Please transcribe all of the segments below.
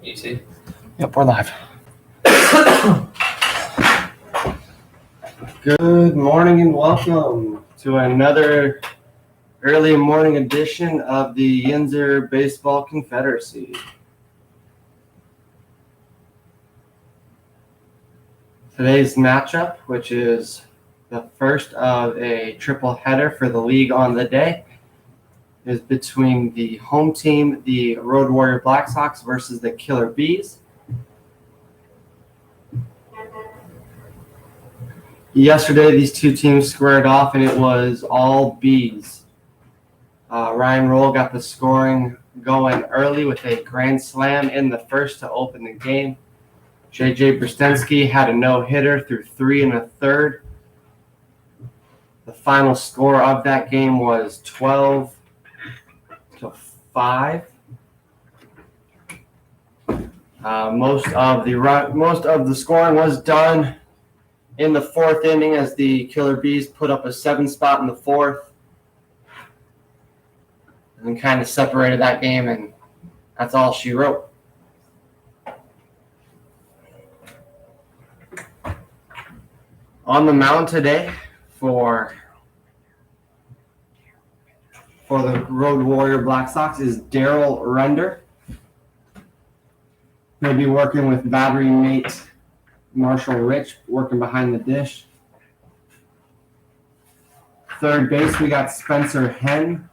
Easy. Yep, we're live. Good morning and welcome to another early morning edition of the Yinzer Baseball Confederacy. Today's matchup, which is the first of a triple header for the league on the day, is between the home team, the Road Warrior Black Sox, versus the Killer Bees. Yesterday, these two teams squared off, and it was all Bees. Ryan Roll got the scoring going early with a grand slam in the first to open the game. J.J. Brstensky had a no-hitter through 3 1/3. The final score of that game was 12-5. Most of the scoring was done in the fourth inning as the Killer Bees put up a 7 spot in the fourth and kind of separated that game, and that's all she wrote. On the mound today for the Road Warrior Black Sox is Daryl Render. He'll be working with battery mate Marshall Rich, working behind the dish. Third base, we got Spencer Henn.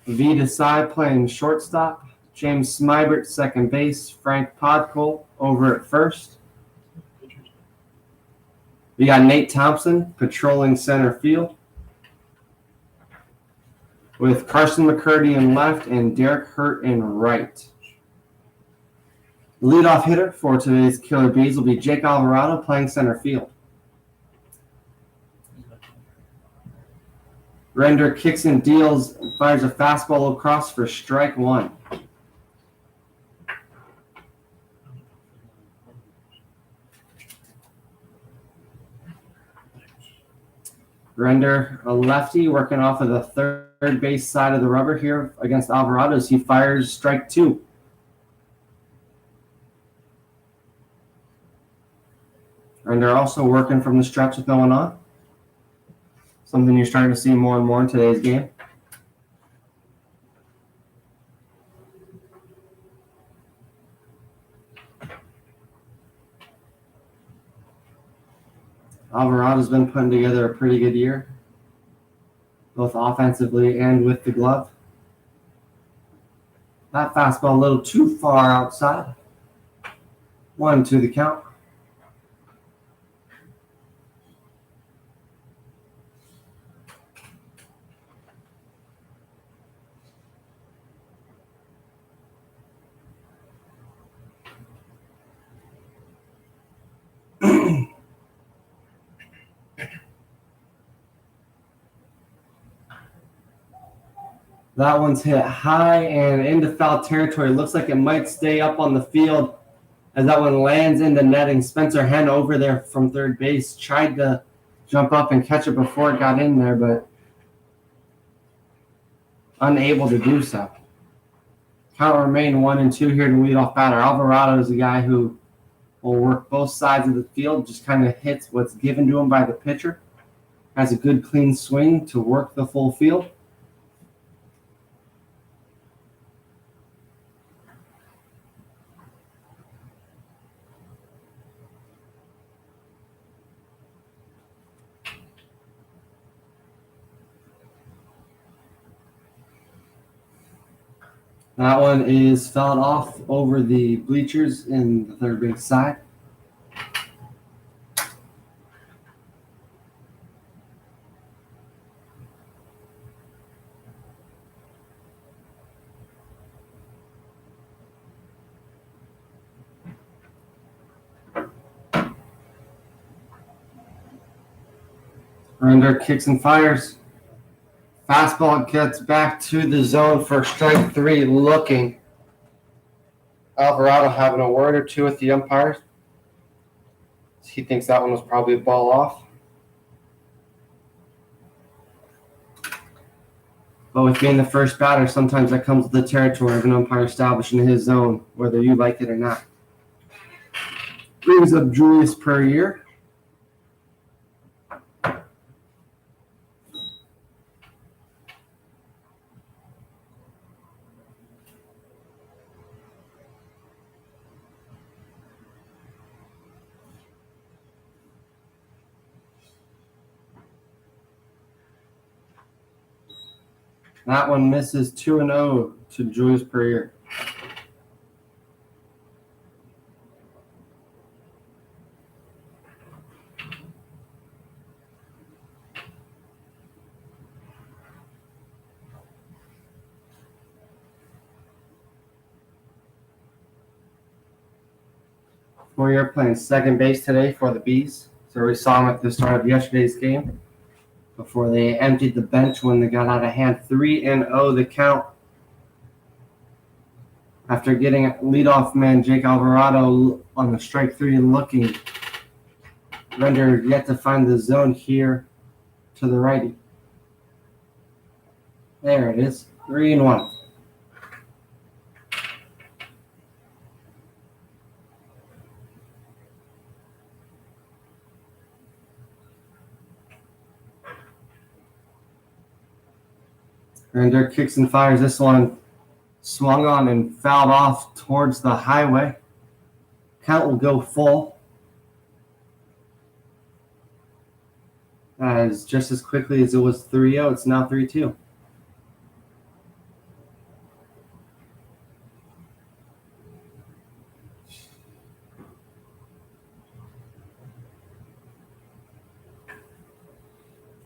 V. Desai playing shortstop. James Smybert, second base. Frank Podkol over at first. We got Nate Thompson patrolling center field, with Carson McCurdy in left and Derek Hurt in right. The leadoff hitter for today's Killer Bees will be Jake Alvarado playing center field. Render kicks and deals and fires a fastball across for strike one. Render, a lefty, working off of the third base side of the rubber here against Alvarado as he fires strike two. Render also working from the stretch with no one on. Something you're starting to see more and more in today's game. Alvarado's been putting together a pretty good year, both offensively and with the glove. That fastball a little too far outside. 1-2 the count. That one's hit high and into foul territory. Looks like it might stay up on the field as that one lands into netting. Spencer Henn over there from third base tried to jump up and catch it before it got in there, but unable to do so. Count will remain 1-2 here to lead off batter. Alvarado is a guy who will work both sides of the field, just kind of hits what's given to him by the pitcher. Has a good clean swing to work the full field. That one is fouled off over the bleachers in the third base side. Render kicks and fires. Fastball gets back to the zone for strike three, looking. Alvarado having a word or two with the umpires. He thinks that one was probably a ball off. But with being the first batter, sometimes that comes with the territory of an umpire establishing his zone, whether you like it or not. Brings up Julius Puryear. That one misses 2-0 to Julius Puryear. Puryear playing second base today for the Bees. So we saw him at the start of yesterday's game before they emptied the bench when they got out of hand. 3-0 the count after getting leadoff man Jake Alvarado on the strike three looking. Render yet to find the zone here to the righty. There it is. 3-1. Render kicks and fires. This one swung on and fouled off towards the highway. Count will go full. As just as quickly as it was 3-0, it's now 3-2.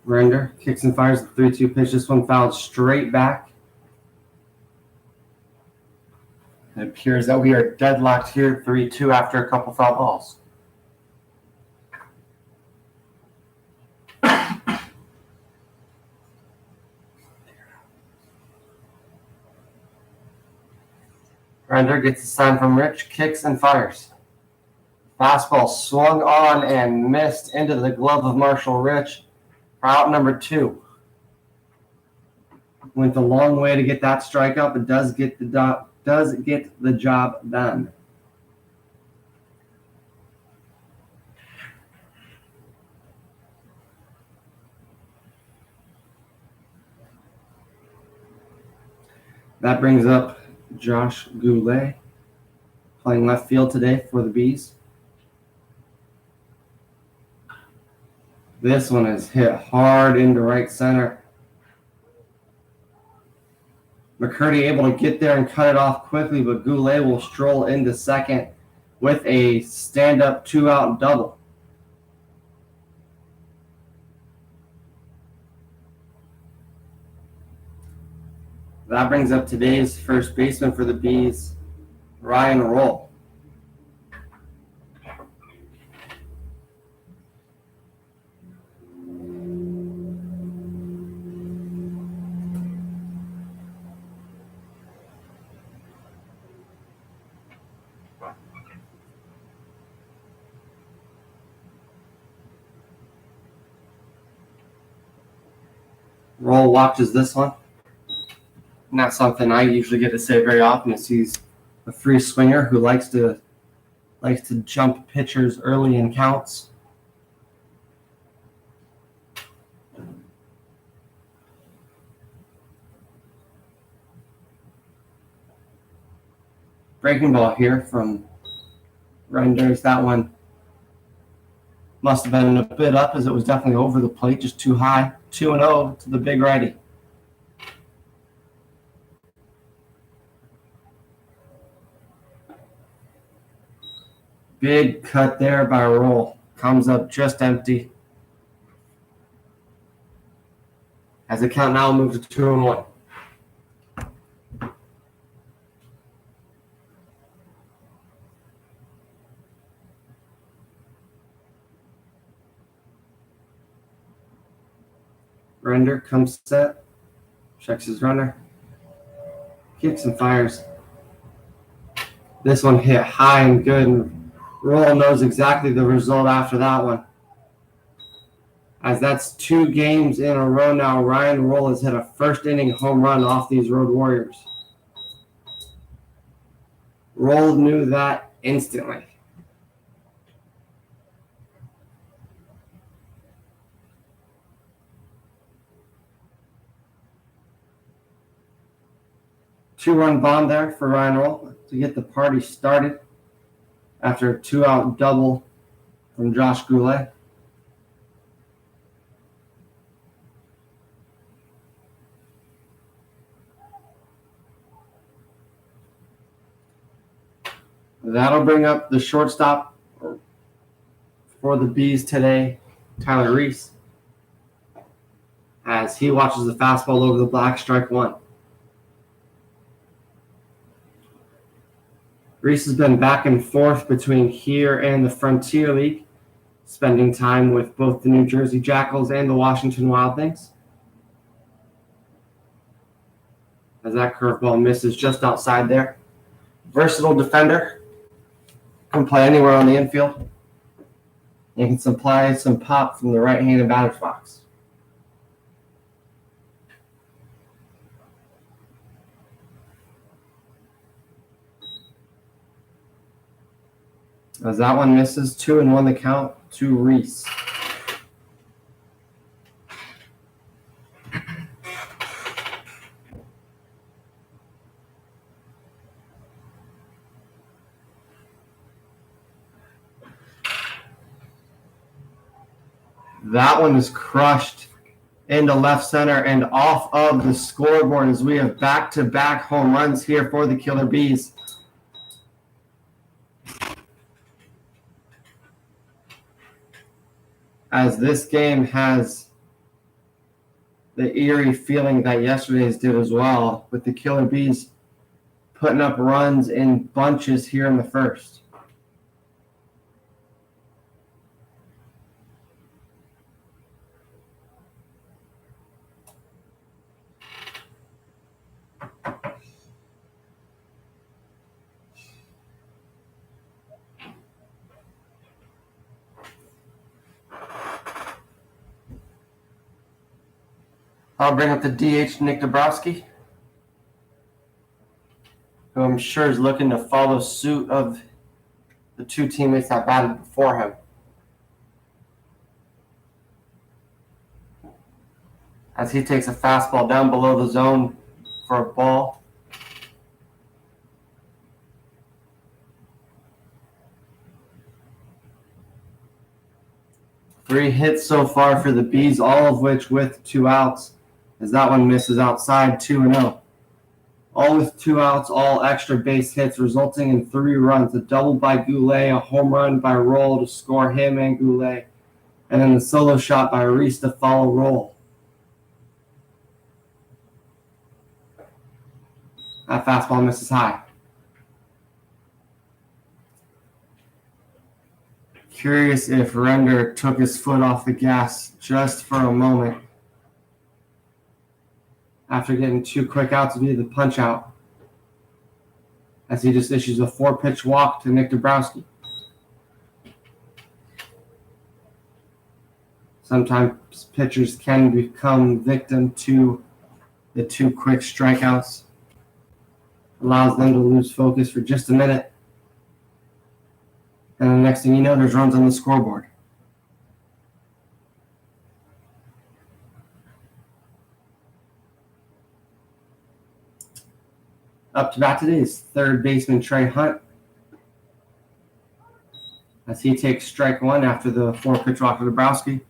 Render kicks and fires the 3-2 pitch. This one fouled straight back. It appears that we are deadlocked here, 3-2 after a couple foul balls. Render gets a sign from Rich, kicks and fires. Fastball swung on and missed into the glove of Marshall Rich for out number 2. Went a long way to get that strikeout, but does get the job done. That brings up Josh Goulet, playing left field today for the Bees. This one is hit hard into right center. McCurdy able to get there and cut it off quickly, but Goulet will stroll into second with a stand-up 2-out double. That brings up today's first baseman for the Bees, Ryan Roll. Roll watches this one. Not something I usually get to say very often. Is he's a free swinger who likes to jump pitchers early in counts. Breaking ball here from Renders. That one must have been a bit up as it was definitely over the plate, just too high. 2-0 to the big righty. Big cut there by Roll. Comes up just empty. As the count now moves to 2-1. Render comes set. Checks his runner. Kicks and fires. This one hit high and good. And Roll knows exactly the result after that one. as that's 2 games in a row now. Ryan Roll has hit a first-inning home run off these Road Warriors. Roll knew that instantly. Two-run bomb there for Ryan Roll to get the party started after a 2-out double from Josh Goulet. That'll bring up the shortstop for the Bees today, Tyler Reese, as he watches the fastball over the black, strike 1. Reese has been back and forth between here and the Frontier League, spending time with both the New Jersey Jackals and the Washington Wild Things. As that curveball misses just outside there. Versatile defender. Can play anywhere on the infield. And can supply some pop from the right-handed batter's box. As that one misses, 2-1 the count to Reese. That one is crushed into left center and off of the scoreboard as we have back-to-back home runs here for the Killer Bees. As this game has the eerie feeling that yesterday's did as well, with the Killer Bees putting up runs in bunches here in the first. I'll bring up the DH, Nick Dabrowski, who I'm sure is looking to follow suit of the 2 teammates that batted before him. As he takes a fastball down below the zone for a ball. Three hits so far for the Bees, all of which with 2 outs. As that one misses outside, 2-0. All with 2 outs, all extra base hits, resulting in 3 runs. A double by Goulet, a home run by Roll to score him and Goulet, and then the solo shot by Reese to follow Roll. That fastball misses high. Curious if Render took his foot off the gas just for a moment after getting 2 quick outs via the punch out, as he just issues a 4-pitch walk to Nick Dabrowski. Sometimes pitchers can become victim to the 2 quick strikeouts. Allows them to lose focus for just a minute. And the next thing you know, there's runs on the scoreboard. Up to bat today is third baseman Trey Hunt, as he takes strike 1 after the 4-pitch walk to Dabrowski.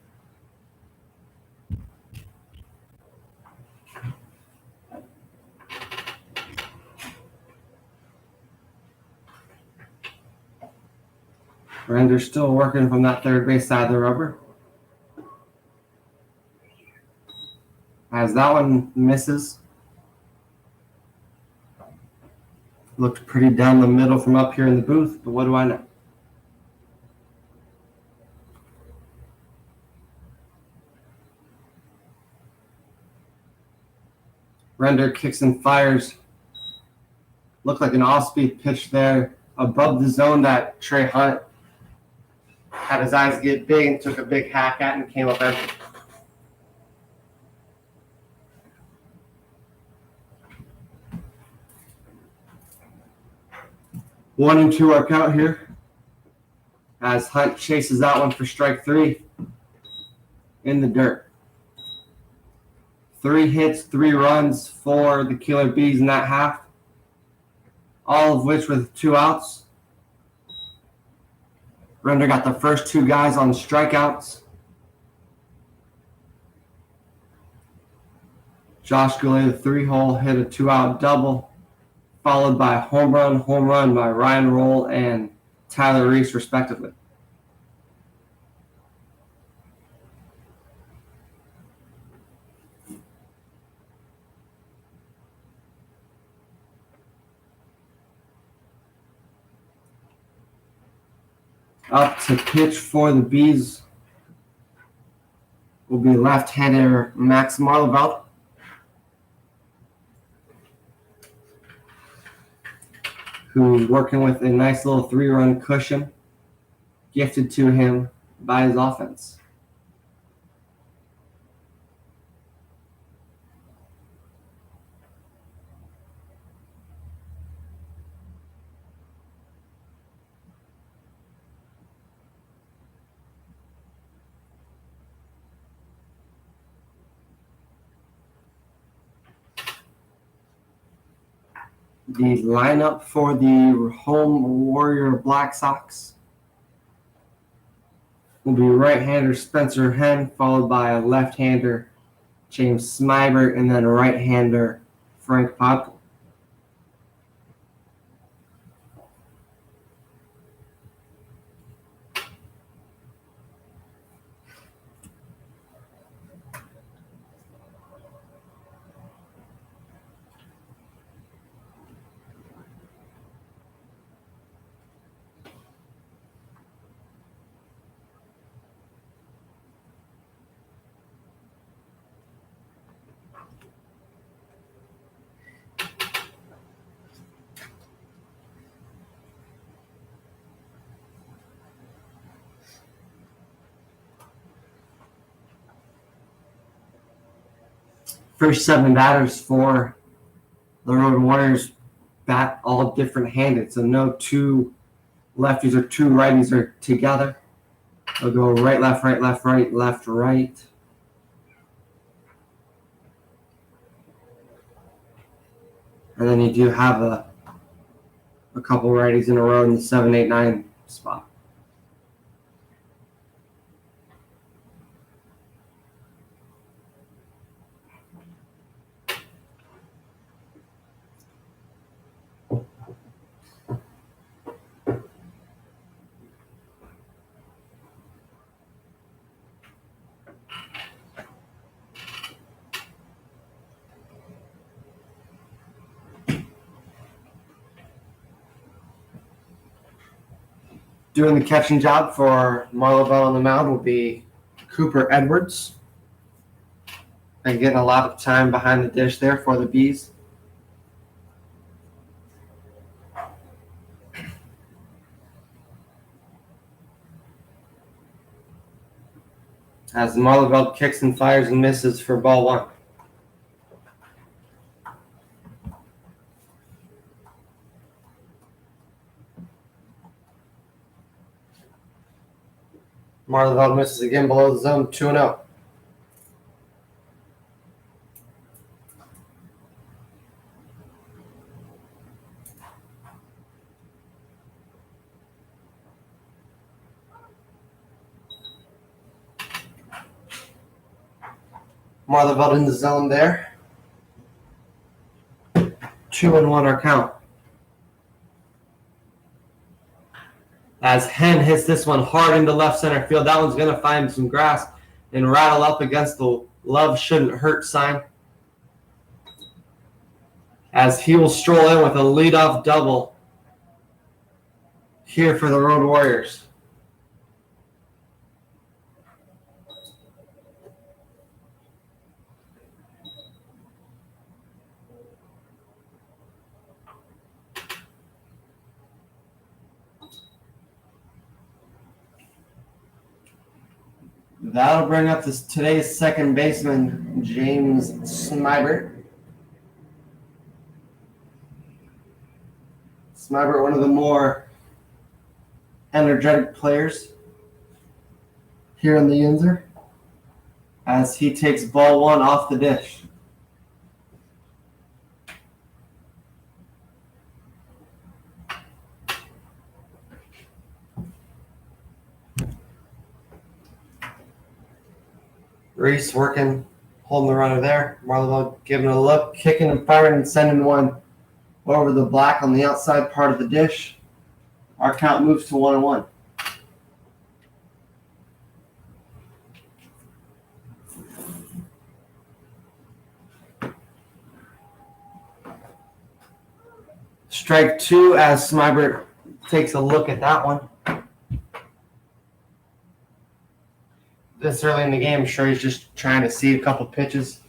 Render still working from that third base side of the rubber. As that one misses. Looked pretty down the middle from up here in the booth, but what do I know? Render kicks and fires. Looked like an off-speed pitch there above the zone that Trey Hunt had his eyes get big and took a big hack at and came up empty. 1-2 are count here as Hunt chases that one for strike 3 in the dirt. 3 hits, 3 runs for the Killer Bees in that half, all of which with 2 outs. Render got the first 2 guys on strikeouts. Josh Goulet, the 3-hole, hit a 2-out double, followed by home run by Ryan Roll and Tyler Reese, respectively. Up to pitch for the Bees will be left-hander Max Marleveld. Who's working with a nice little 3-run cushion gifted to him by his offense. The lineup for the home Warrior Black Sox will be right-hander Spencer Henn, followed by a left-hander James Smyber, and then a right-hander Frank Podkel. First 7 batters for the Road Warriors bat all different-handed, so no 2 lefties or 2 righties are together. They'll go right, left, right, left, right, left, right. And then you do have a couple righties in a row in the 7, 8, 9 spot. Doing the catching job for Marleville on the mound will be Cooper Edwards. And getting a lot of time behind the dish there for the Bees. As Marleville kicks and fires and misses for ball 1. Marleville misses again below the zone, 2-0. Marleville in the zone there. 2-1 our count. As Henn hits this one hard into left center field. That one's going to find some grass and rattle up against the love shouldn't hurt sign. As he will stroll in with a leadoff double here for the Road Warriors. That'll bring up today's second baseman, James Smyber. Smybert, one of the more energetic players here in the Yinzer, as he takes ball one off the dish. Reese working, holding the runner there. Marleyville giving it a look, kicking and firing and sending one over the black on the outside part of the dish. Our count moves to 1-1. Strike two as Smybert takes a look at that one. This early in the game, I'm sure he's just trying to see a couple pitches,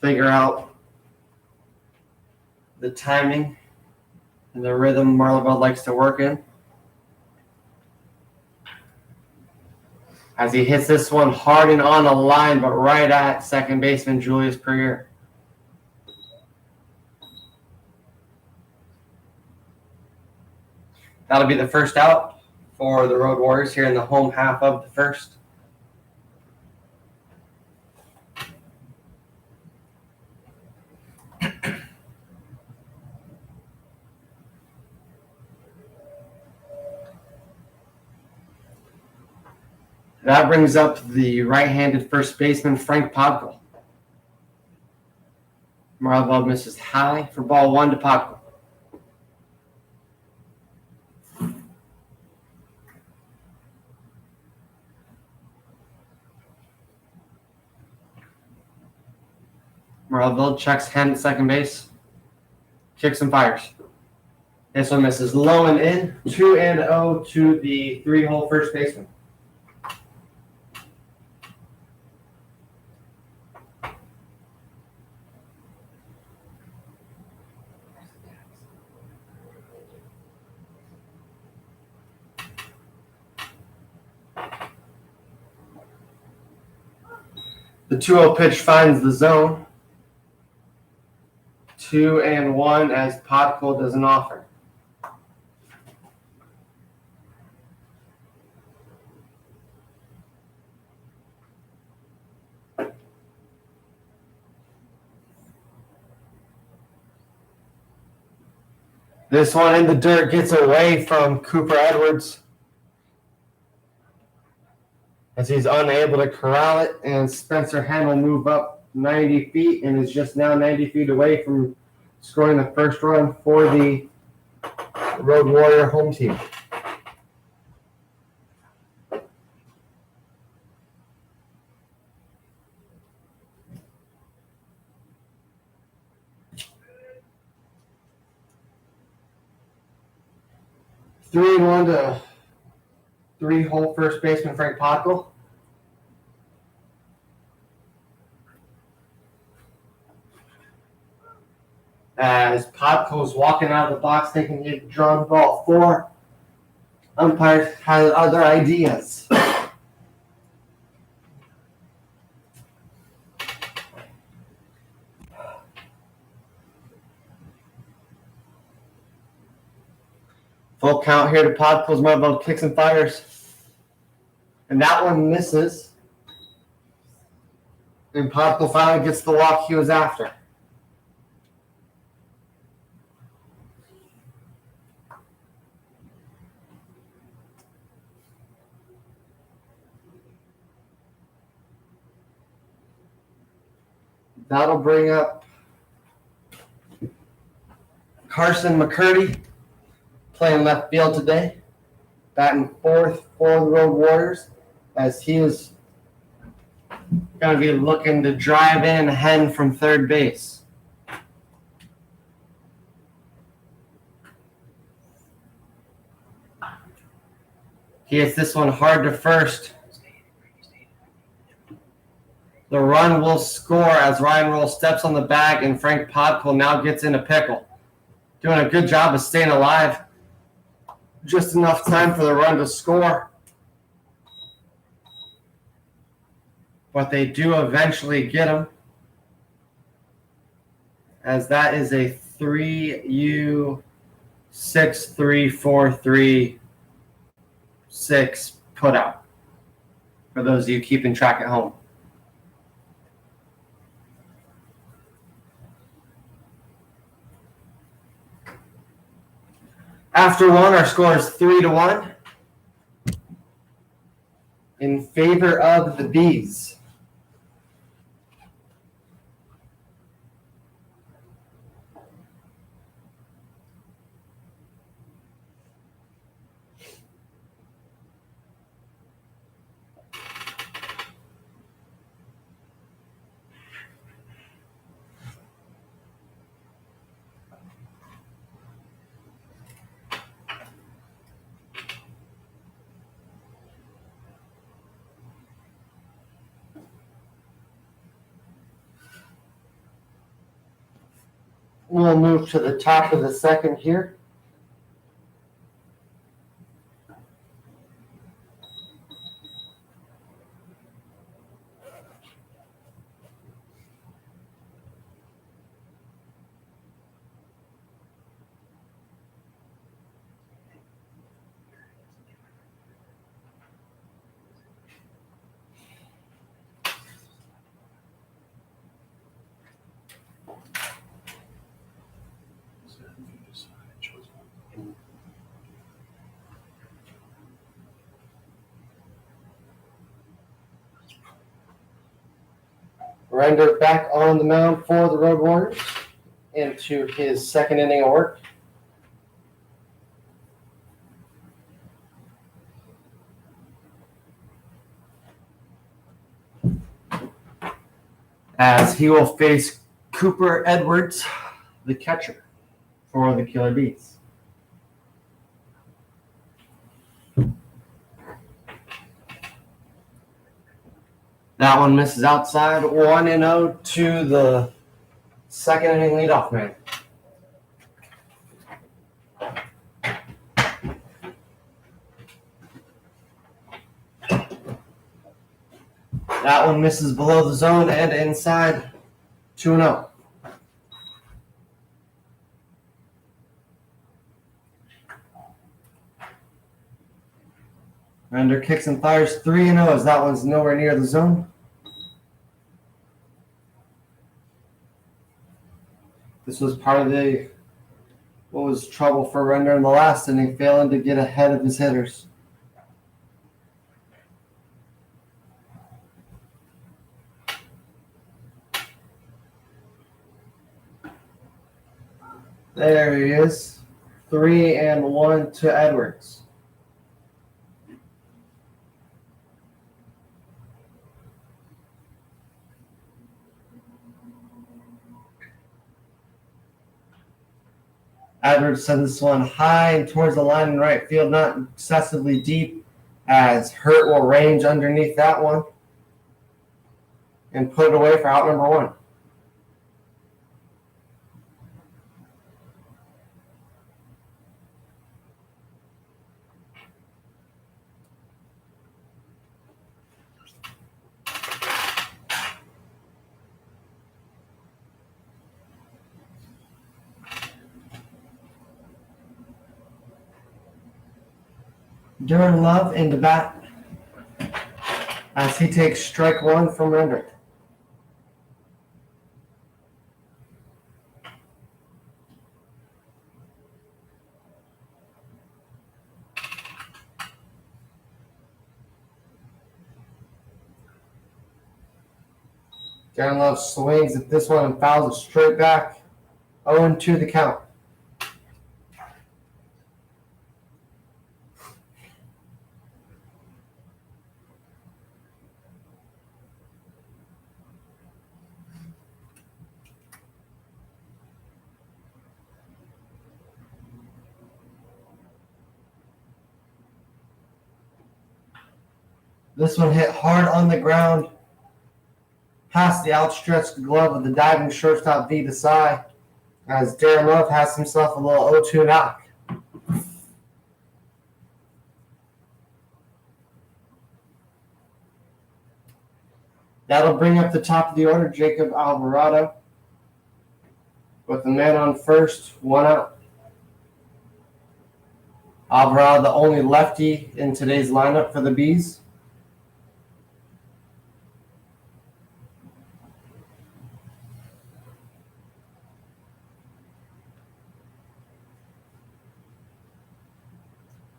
figure out the timing and the rhythm Marleyville likes to work in. As he hits this one hard and on the line, but right at second baseman Julius Perrier. That'll be the first out for the Road Warriors here in the home half of the first. That brings up the right-handed first baseman, Frank Podkul. Marleyville misses high for ball one to Podkul. Marleyville checks hand at second base, kicks and fires. This one misses low and in, 2-0 to the three-hole first baseman. The 2-0 pitch finds the zone. 2-1 as Podkul does an offer. This one in the dirt gets away from Cooper Edwards as he's unable to corral it, and Spencer Henn will move up 90 feet and is just now 90 feet away from scoring the first run for the Road Warrior home team. Three and one to three-hole first baseman Frank Podkul. As Podkul's walking out of the box thinking he'd drawn ball four, umpire had other ideas. Full count here to Podkul's Marleyville kicks and fires. And that one misses. And Podkul finally gets the walk he was after. That'll bring up Carson McCurdy, playing left field today, batting fourth for the Road Warriors, as he is going to be looking to drive in Henn from third base. He hits this one hard to first. The run will score as Ryan Roll steps on the bag, and Frank Podkul now gets in a pickle. Doing a good job of staying alive. Just enough time for the run to score. But they do eventually get him, as that is a 3U 6-3-4-3-6 put out. For those of you keeping track at home. After one, our score is 3-1 in favor of the Bees. We'll move to the top of the second here. Render back on the mound for the Road Warriors into his second inning of work. As he will face Cooper Edwards, the catcher for the Killer Bees. That one misses outside. 1-0 to the second inning leadoff man. That one misses below the zone and inside. 2-0. Render kicks and fires 3-0 as that one's nowhere near the zone. This was part of what was trouble for Render in the last inning, failing to get ahead of his hitters. There he is. 3-1 to Edwards. Edwards sends this one high and towards the line in right field, not excessively deep, as Hurt will range underneath that one and put it away for out number one. Darren Love in the bat as he takes strike one from Render. Darren Love swings at this one and fouls it straight back. 0-2 the count. This one hit hard on the ground, past the outstretched glove of the diving shortstop V. Desai, as Darren Love has himself a little 0-2 knock. That'll bring up the top of the order, Jacob Alvarado, with the man on first, 1 out. Alvarado, the only lefty in today's lineup for the Bees.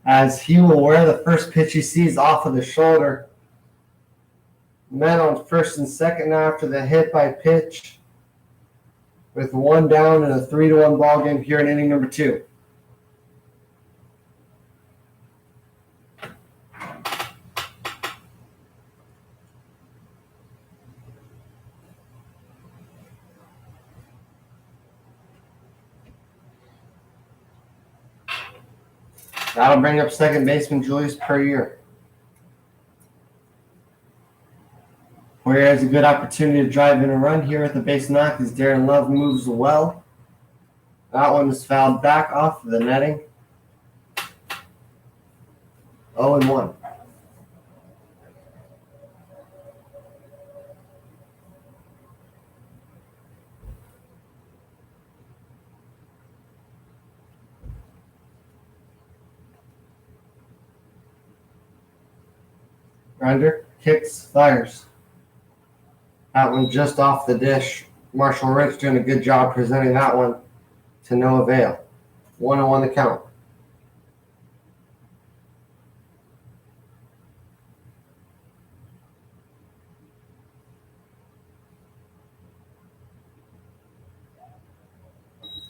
As he will wear the first pitch he sees off of the shoulder. Men on first and second now after the hit by pitch, with one down in a 3-1 ball game here in inning number 2. That'll bring up second baseman Julius Puryear. Puryear has a good opportunity to drive in a run here at the base knock as Darren Love moves well. That one is fouled back off of the netting. 0-1. Grinder, kicks, fires. That one just off the dish. Marshall Rich doing a good job presenting that one to no avail. 1-1 the count.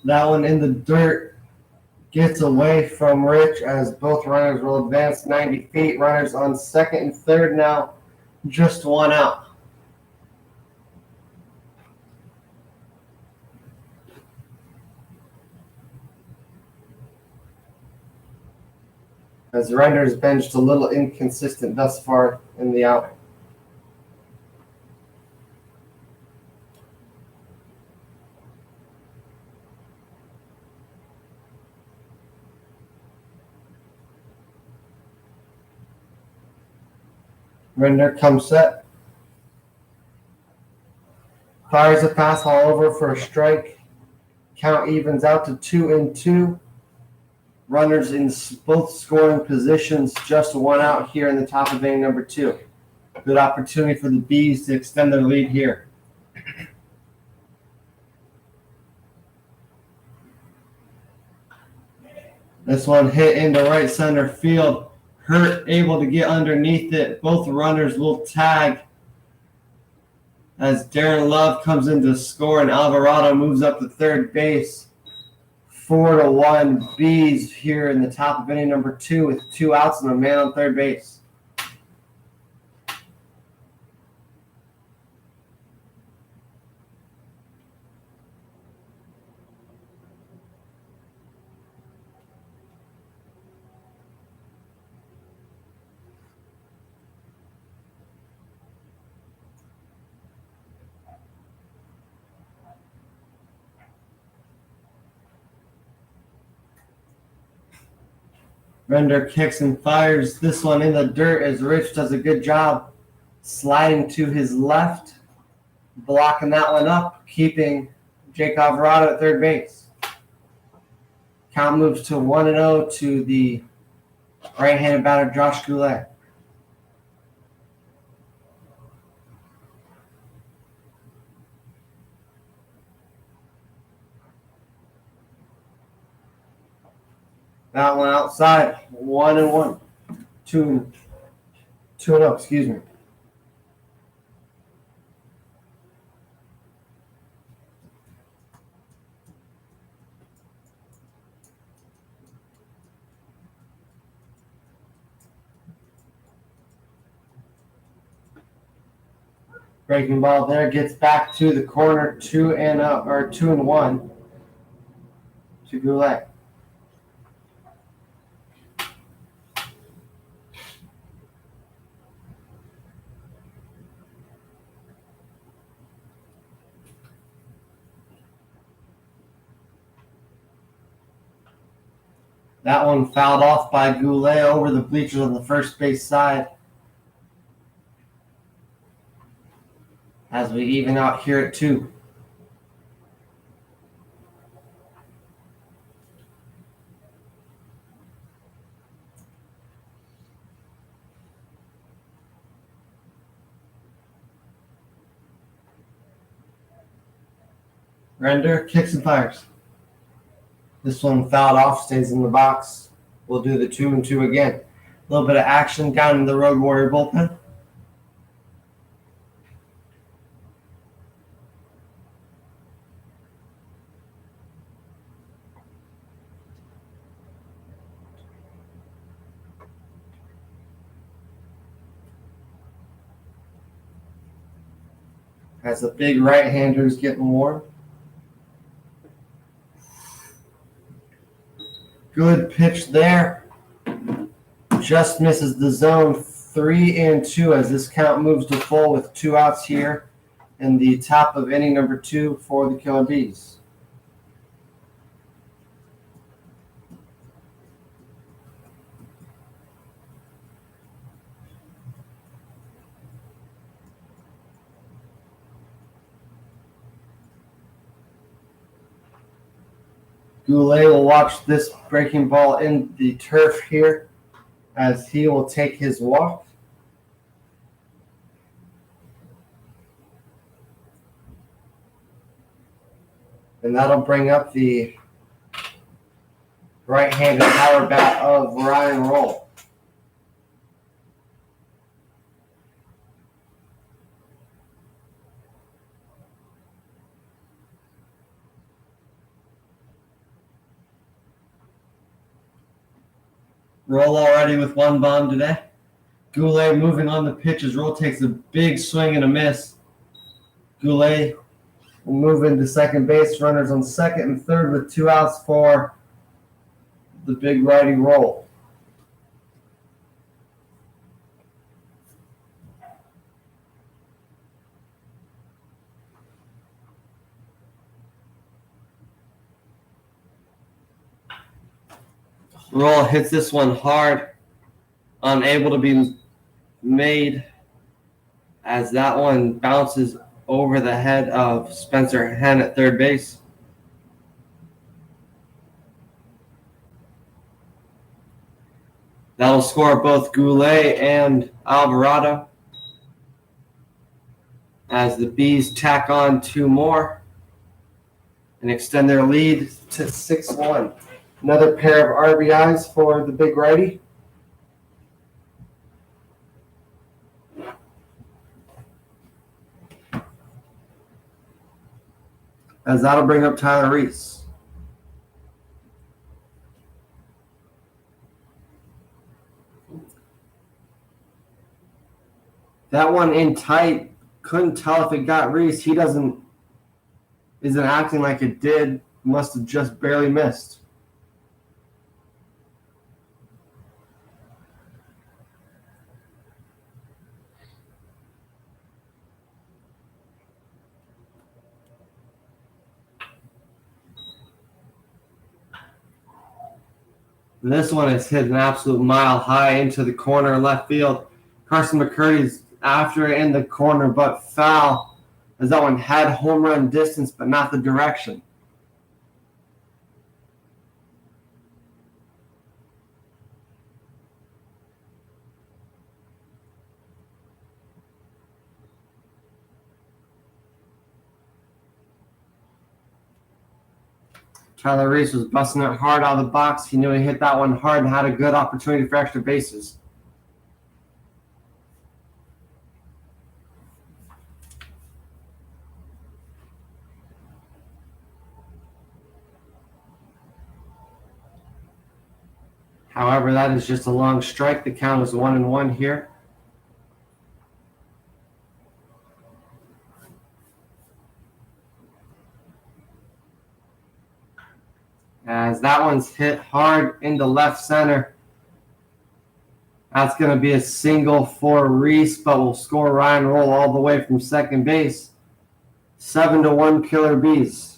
That one in the dirt. Gets away from Rich as both runners will advance 90 feet. Runners on second and third now. Just one out. As Render's been just a little inconsistent thus far in the outing. Render comes set. Fires a pass all over for a strike. Count evens out to 2-2. Runners in both scoring positions, just one out here in the top of inning number 2. Good opportunity for the Bees to extend their lead here. This one hit into right center field. Hurt able to get underneath it. Both runners will tag as Darren Love comes in to score and Alvarado moves up to third base. 4-1 Bees here in the top of inning number 2 with 2 outs and a man on third base. Render kicks and fires this one in the dirt as Rich does a good job sliding to his left, blocking that one up, keeping Jake Alvarado at third base. Count moves to 1-0 to the right-handed batter Josh Goulet. That one outside, 1-1. 2-0, excuse me. Breaking ball there, gets back to the corner, 2-1 to Goulet. That one fouled off by Goulet over the bleachers on the first base side. As we even out here at 2. Render kicks and fires. This one fouled off, stays in the box. We'll do the 2-2 again. A little bit of action down in the Road Warrior bullpen. As the big right-hander is getting warm. Good pitch there. Just misses the zone. 3-2 as this count moves to full with 2 outs here in the top of inning number 2 for the Killer Bees. Goulet will watch this breaking ball in the turf here as he will take his walk. And that'll bring up the right-handed power bat of Ryan Roll. Roll already with 1 bomb today. Goulet moving on the pitch as Roll takes a big swing and a miss. Goulet will move into second base. Runners on second and third with 2 outs for the big righty Roll. Roll hits this one hard, unable to be made as that one bounces over the head of Spencer Henn at third base. That'll score both Goulet and Alvarado as the Bees tack on 2 more and extend their lead to 6-1. Another pair of RBIs for the big righty. As that'll bring up Tyler Reese. That one in tight. Couldn't tell if it got Reese. He isn't acting like it did. Must have just barely missed. This one is hit an absolute mile high into the corner left field. Carson McCurdy's after it in the corner, but foul, as that one had home run distance, but not the direction. Tyler Reese was busting it hard out of the box. He knew he hit that one hard and had a good opportunity for extra bases. However, that is just a long strike. The count is 1-1 here. As that one's hit hard into left center. That's going to be a single for Reese, but will score Ryan Roll all the way from second base. 7-1 Killer Bees.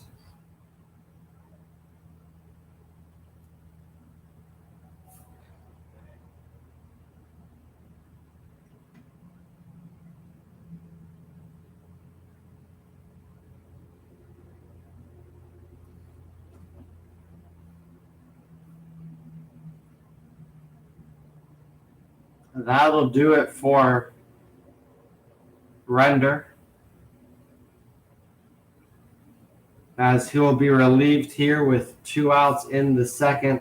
That'll do it for Render. as he will be relieved here with 2 outs in the second.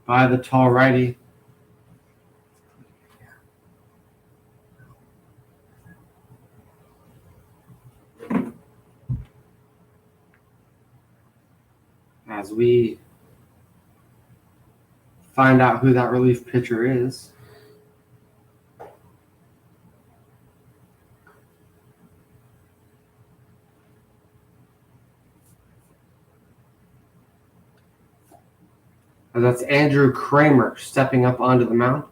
By the tall righty. As we find out who that relief pitcher is. And that's Andrew Kramer stepping up onto the mound.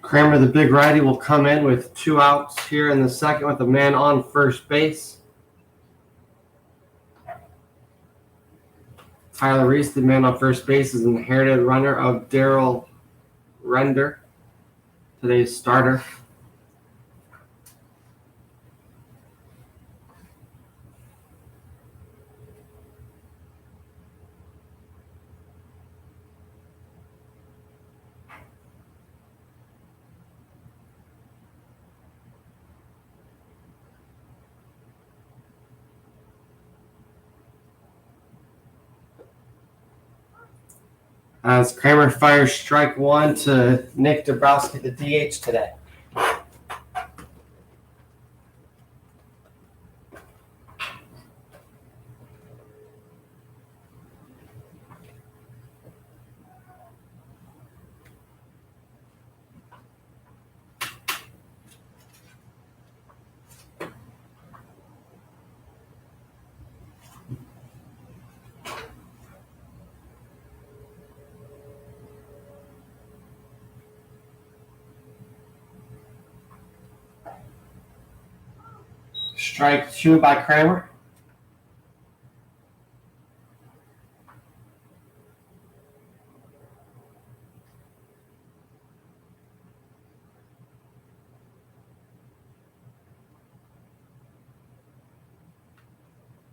Kramer, the big righty, will come in with 2 outs here in the second with a man on first base. Tyler Reese, the man on first base, is an inherited runner of Daryl Render, today's starter. As Kramer fires strike one to Nick Dabrowski, the DH today. Strike 2 by Kramer.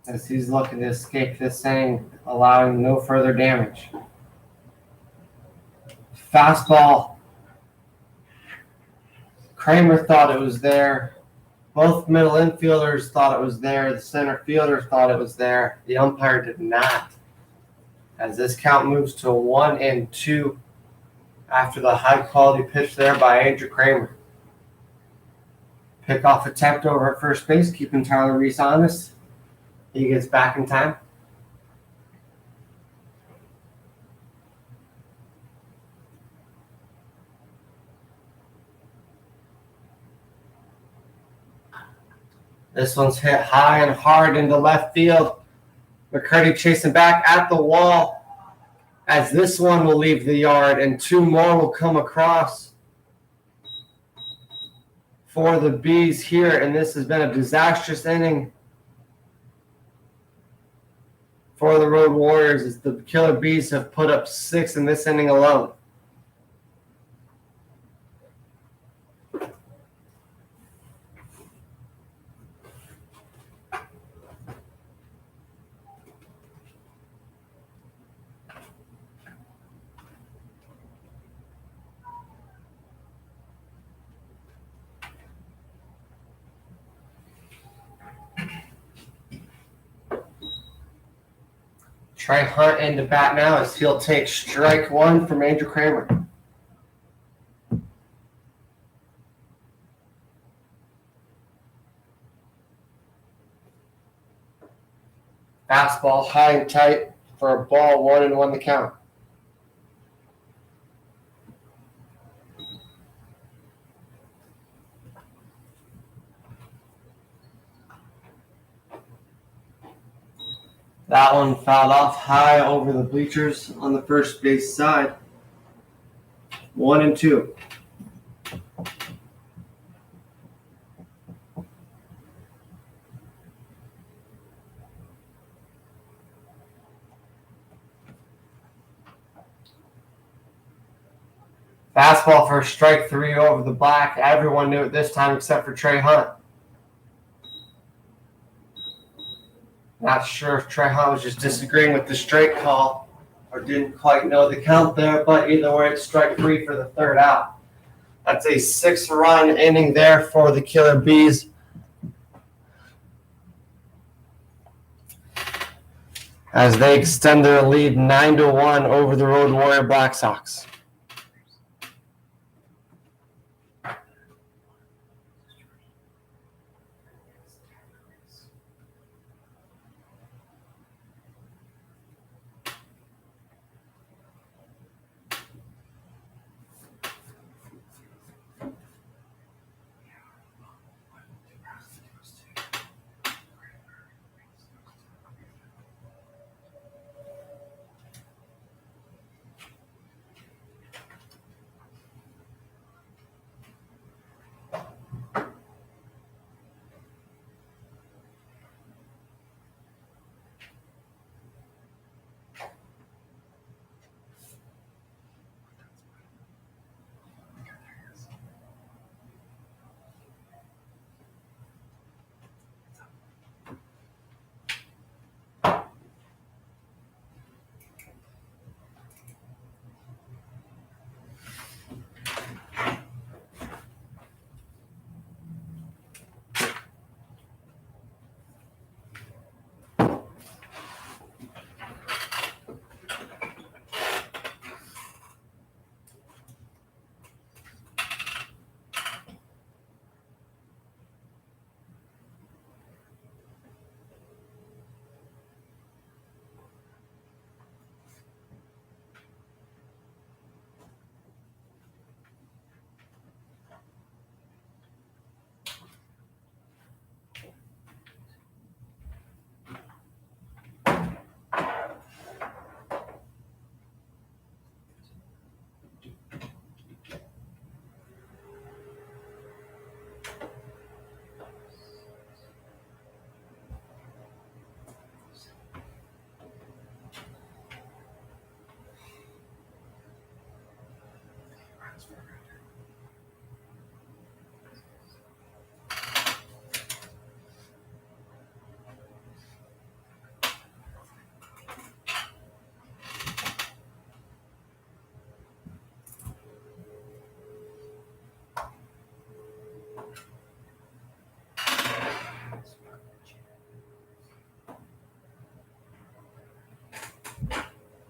As he's looking to escape this inning, allowing no further damage. Fastball. Kramer thought it was there. Both middle infielders thought it was there. The center fielder thought it was there. The umpire did not. As this count moves to 1-2 after the high-quality pitch there by Andrew Kramer. Pickoff attempt over at first base, keeping Tyler Reese honest. He gets back in time. This one's hit high and hard into left field. McCurdy chasing back at the wall as this one will leave the yard and 2 more will come across for the Bees here. And this has been a disastrous inning for the Road Warriors as the Killer Bees have put up 6 in this inning alone. Trey Hunt into bat now as he'll take strike 1 from Andrew Kramer. Fastball high and tight for a ball, 1-1 the count. That one fouled off high over the bleachers on the first base side. 1-2. Fastball for strike 3 over the black. Everyone knew it this time except for Trey Hunt. Not sure if Trey Hunt was just disagreeing with the strike call or didn't quite know the count there, but either way, it's strike 3 for the third out. That's a 6-run inning there for the Killer Bees. As they extend their lead 9-1 over the Road Warrior Black Sox.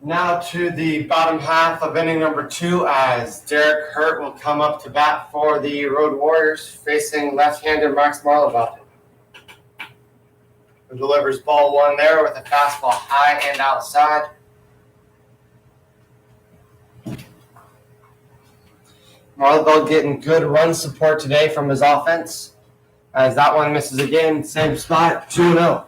Now to the bottom half of inning number 2 as Derek Hurt will come up to bat for the Road Warriors facing left-hander Max Marlebot. Who delivers ball 1 there with a fastball high and outside. Marlebot getting good run support today from his offense as that one misses again, same spot, 2-0.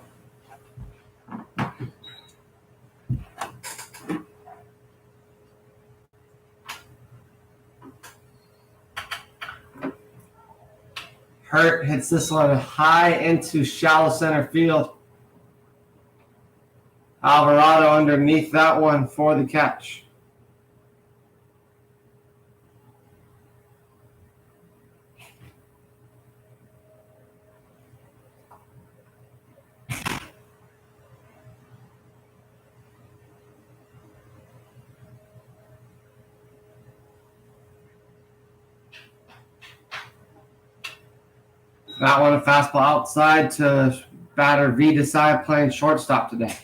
Hurt hits this one high into shallow center field. Alvarado underneath that one for the catch. That one a fastball outside to batter V. Desai playing shortstop today.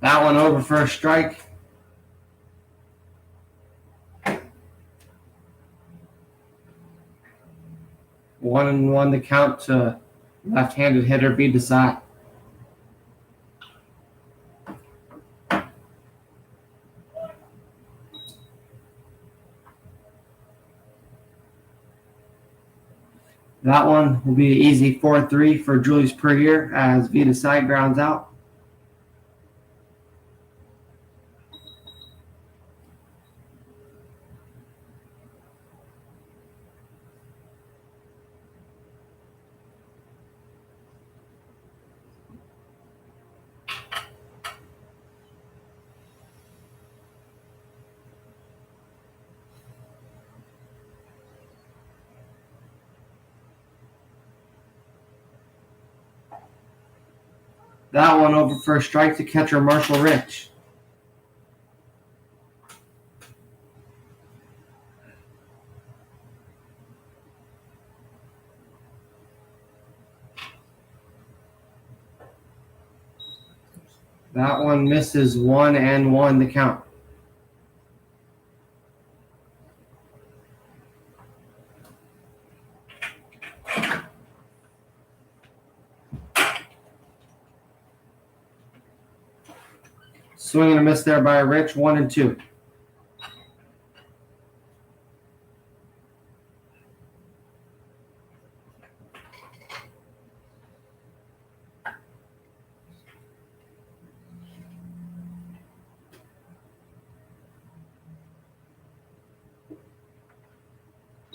That one over for a strike. 1-1 the count to left-handed hitter B Desai. That one will be an easy 4-3 for Julius Perrier as V Desai grounds out. That one over for a strike to catcher Marshall Rich. That one misses 1-1 the count. Swing and a miss there by Rich, 1-2.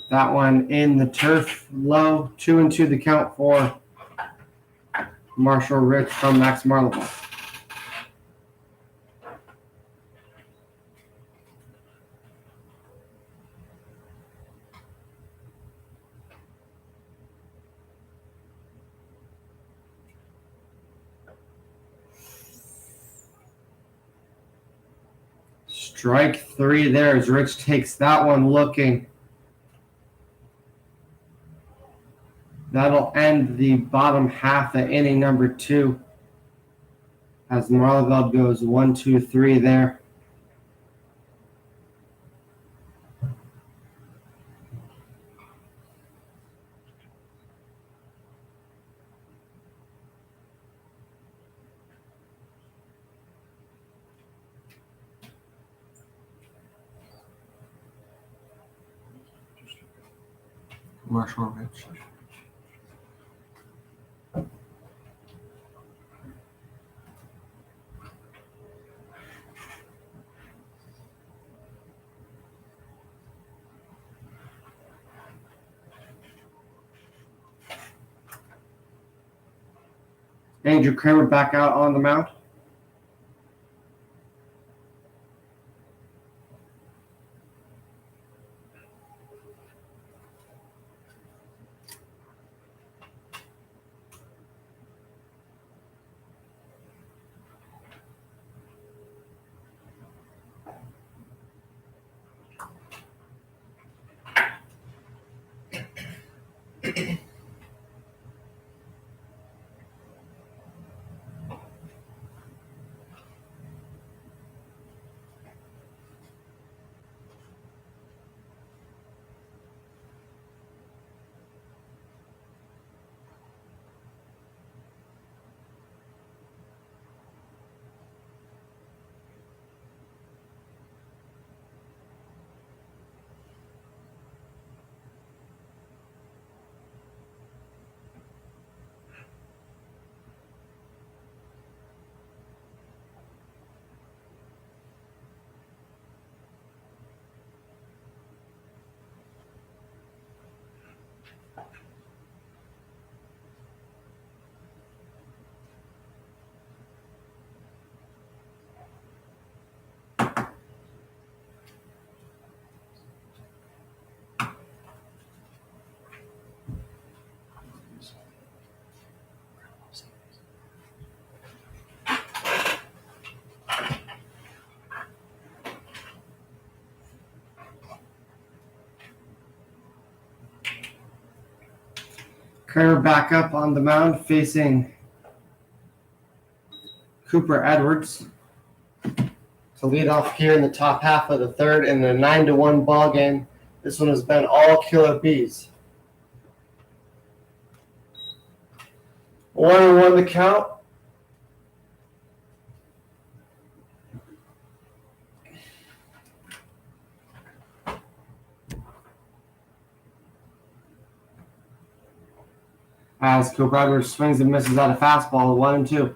That one in the turf low, 2-2 the count for Marshall Rich from Max Marlboro. Strike 3 there as Rich takes that one looking. That'll end the bottom half of inning number 2 as Marlveld goes 1-2-3 there. Marshall Rich. Andrew Kramer back out on the mound. Kramer back up on the mound facing Cooper Edwards to lead off here in the top half of the third in a 9-1 ball game. This one has been all Killer Bees. 1-1 the count. As Cooper Edwards swings and misses out a fastball, 1-2.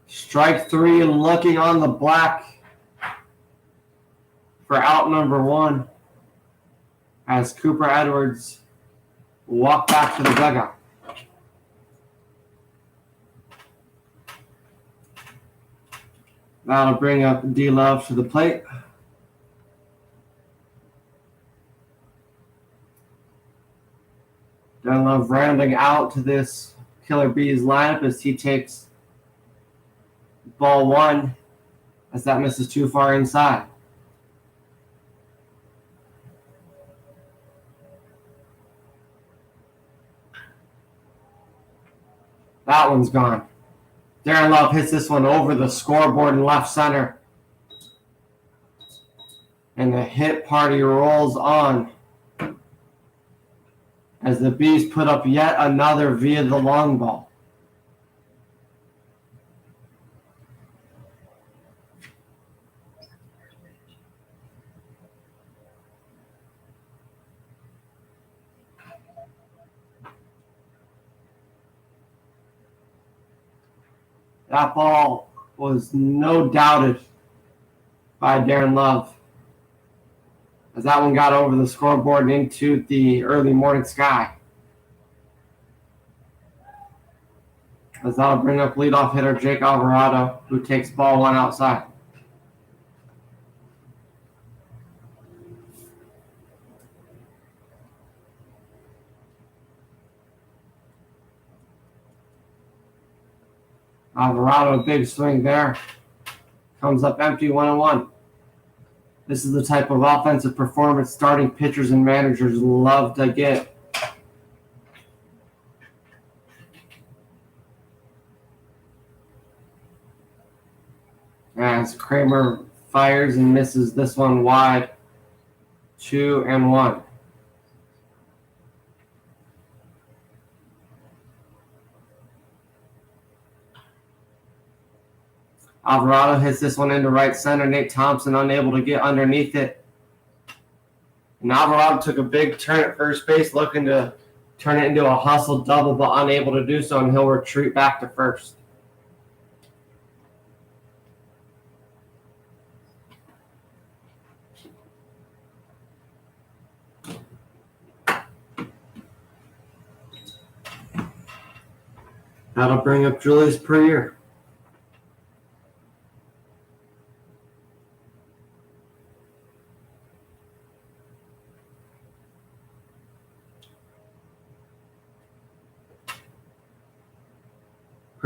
Strike 3, looking on the black for out number 1 as Cooper Edwards walk back to the dugout. That'll bring up D. Love to the plate. Dan Love rounding out to this Killer Bees lineup as he takes ball 1 as that misses too far inside. That one's gone. Darren Love hits this one over the scoreboard in left center. And the hit party rolls on as the Bees put up yet another via the long ball. That ball was no doubted by Darren Love as that one got over the scoreboard and into the early morning sky. As that'll bring up leadoff hitter Jake Alvarado, who takes ball 1 outside. Alvarado, big swing there. Comes up empty, 1-1. This is the type of offensive performance starting pitchers and managers love to get. As Kramer fires and misses this one wide, 2-1. Alvarado hits this one into right center. Nate Thompson unable to get underneath it. And Alvarado took a big turn at first base, looking to turn it into a hustle double, but unable to do so, and he'll retreat back to first. That'll bring up Julius Puryear.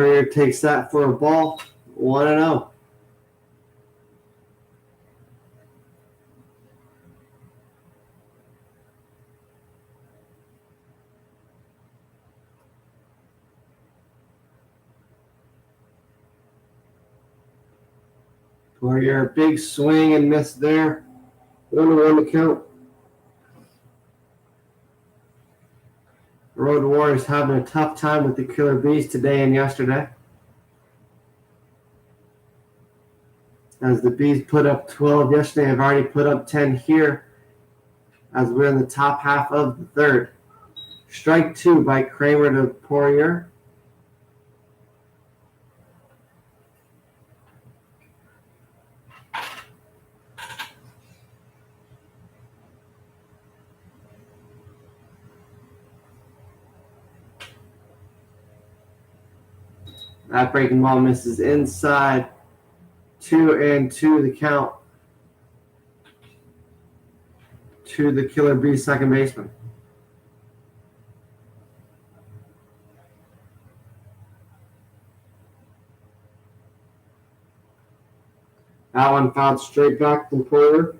Puryear takes that for a ball, 1-0. Puryear, big swing and miss there. 1-1 to count. The Road Warriors having a tough time with the Killer Bees today and yesterday. As the Bees put up 12 yesterday, have already put up 10 here as we're in the top half of the third. Strike 2 by Kramer to Puryear. That breaking ball misses inside. 2-2 the count to the Killer Bees second baseman. That one fouled straight back from Puryear.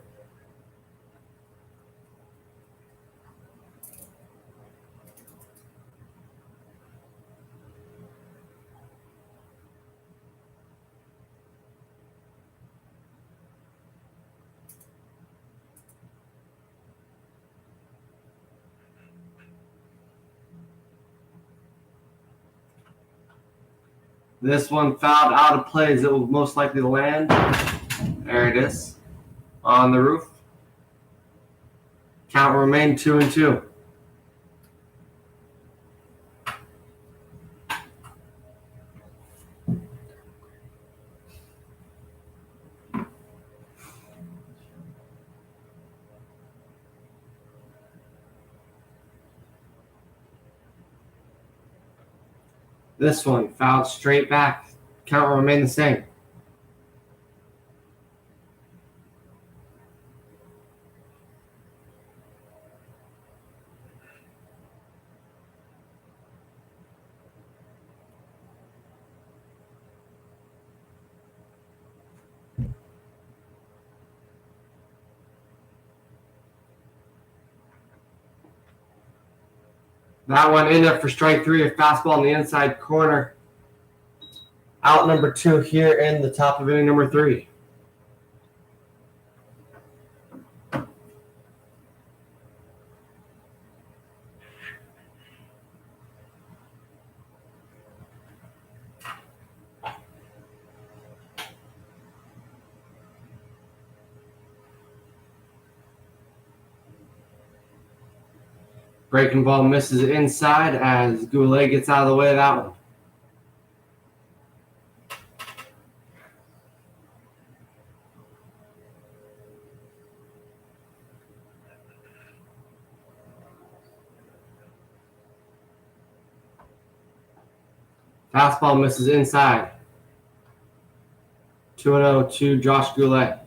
This one fouled out of play as it will most likely land. There it is. On the roof. Count will remain 2-2. This one fouled straight back. Count will remain the same. That one in up for strike 3, a fastball in the inside corner. Out number 2 here in the top of inning number 3. Breaking ball misses inside as Goulet gets out of the way of that one. Fastball misses inside. 2-0 to Josh Goulet.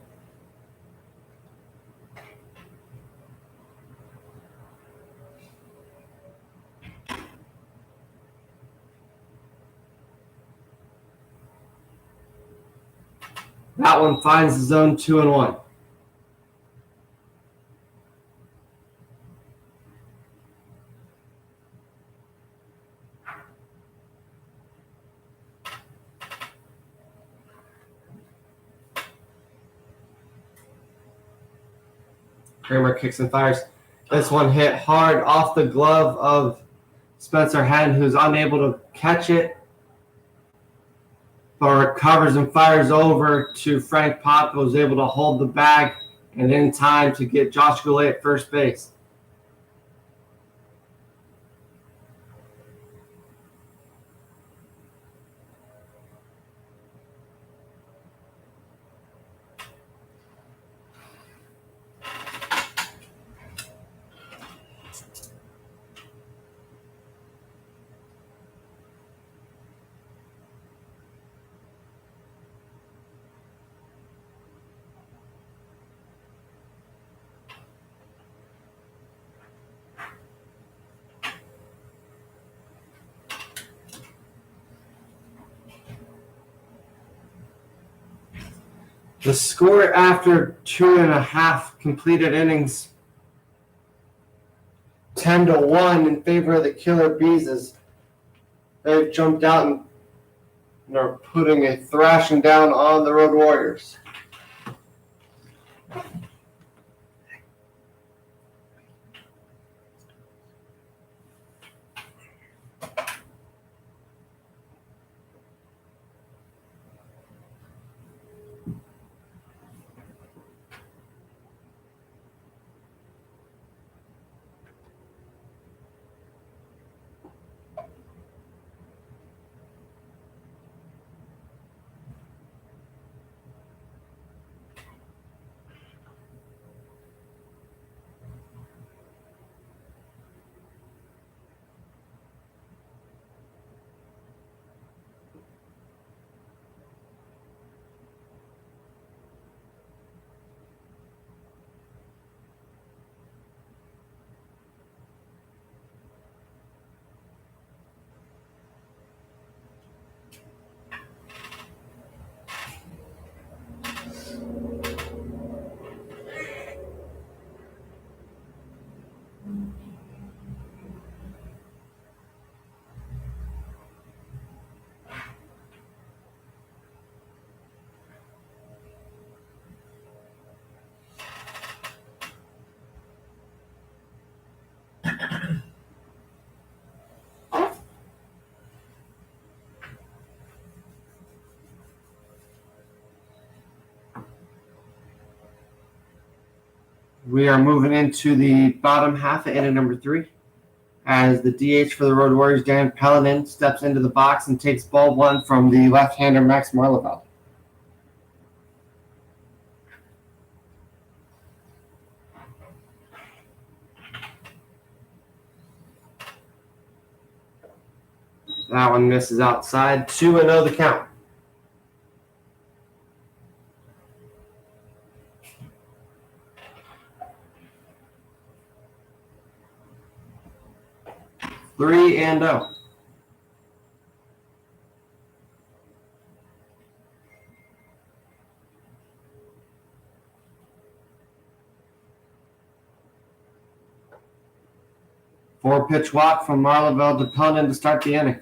That one finds the zone 2-1. Kramer kicks and fires. This one hit hard off the glove of Spencer Henn, who's unable to catch it, but recovers and fires over to Frank Pop, who's able to hold the bag and in time to get Josh Goulet at first base. The score after 2.5 completed innings, 10-1 in favor of the Killer Bees, as they've jumped out and are putting a thrashing down on the Road Warriors. We are moving into the bottom half of inning number 3 as the DH for the Road Warriors, Dan Pellenin, steps into the box and takes ball 1 from the left-hander Max Marleveld. That one misses outside. 2-0 the count. Three and 0. Four-pitch walk from Marleveld to Pellenin to start the inning.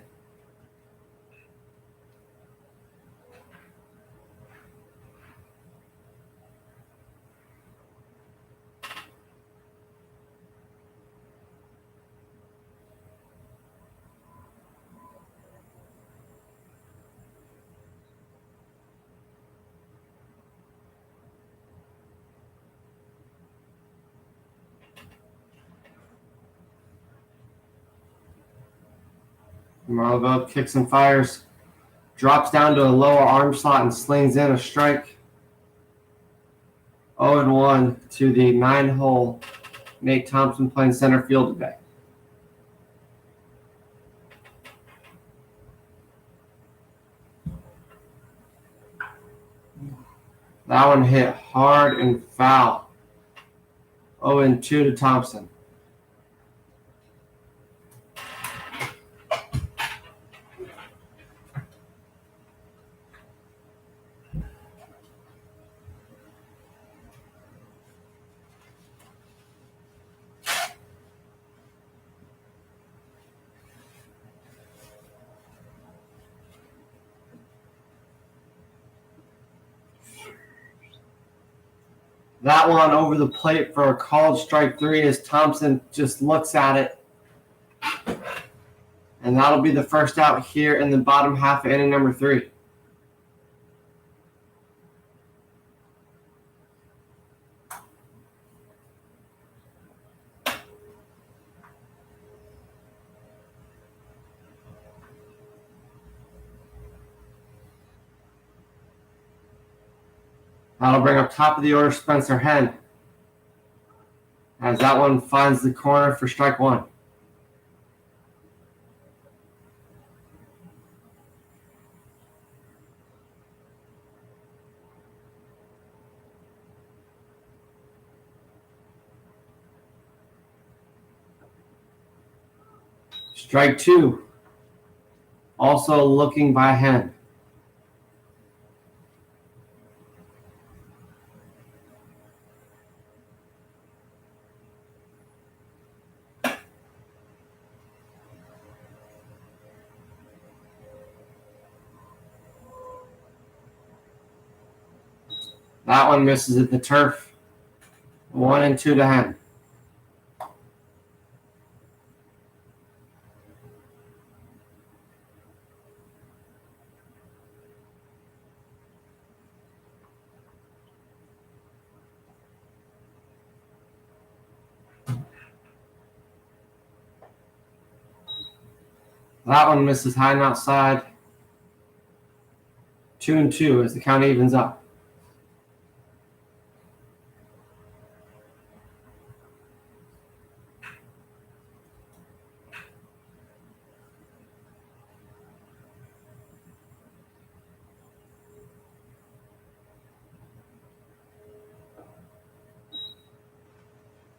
Marleveld kicks and fires, drops down to a lower arm slot and slings in a strike. 0-1 to the 9-hole Nate Thompson playing center field today. That one hit hard and foul. 0-2 to Thompson. That one over the plate for a called strike 3 as Thompson just looks at it. And that'll be the first out here in the bottom half of inning number 3. That'll bring up top of the order Spencer Henn, as that one finds the corner for strike 1. Strike 2. Also looking by Henn. That one misses at the turf. 1-2 to Henn. That one misses high and outside. 2-2 as the count evens up.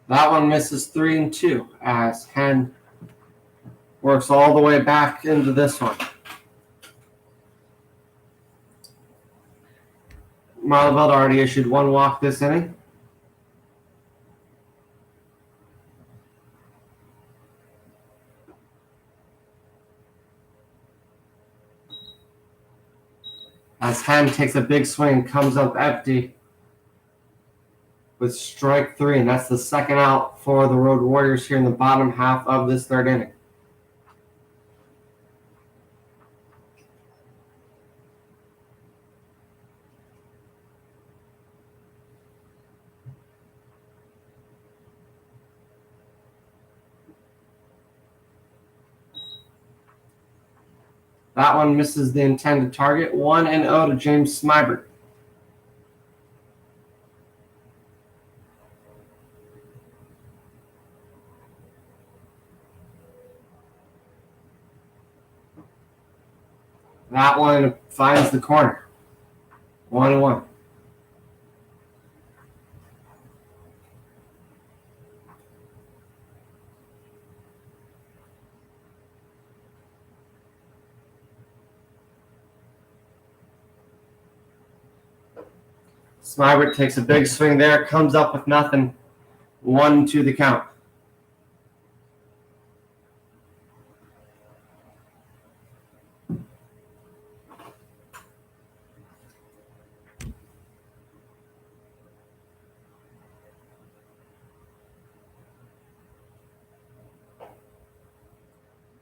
That one misses 3-2 as Henn works all the way back into this one. Marleveld already issued 1 walk this inning. As Henn takes a big swing, comes up empty with strike 3, and that's the second out for the Road Warriors here in the bottom half of this 3rd inning. That one misses the intended target. 1-0 to James Smybert. That one finds the corner. 1-1. Smybert takes a big swing there, comes up with nothing. 1-2 the count.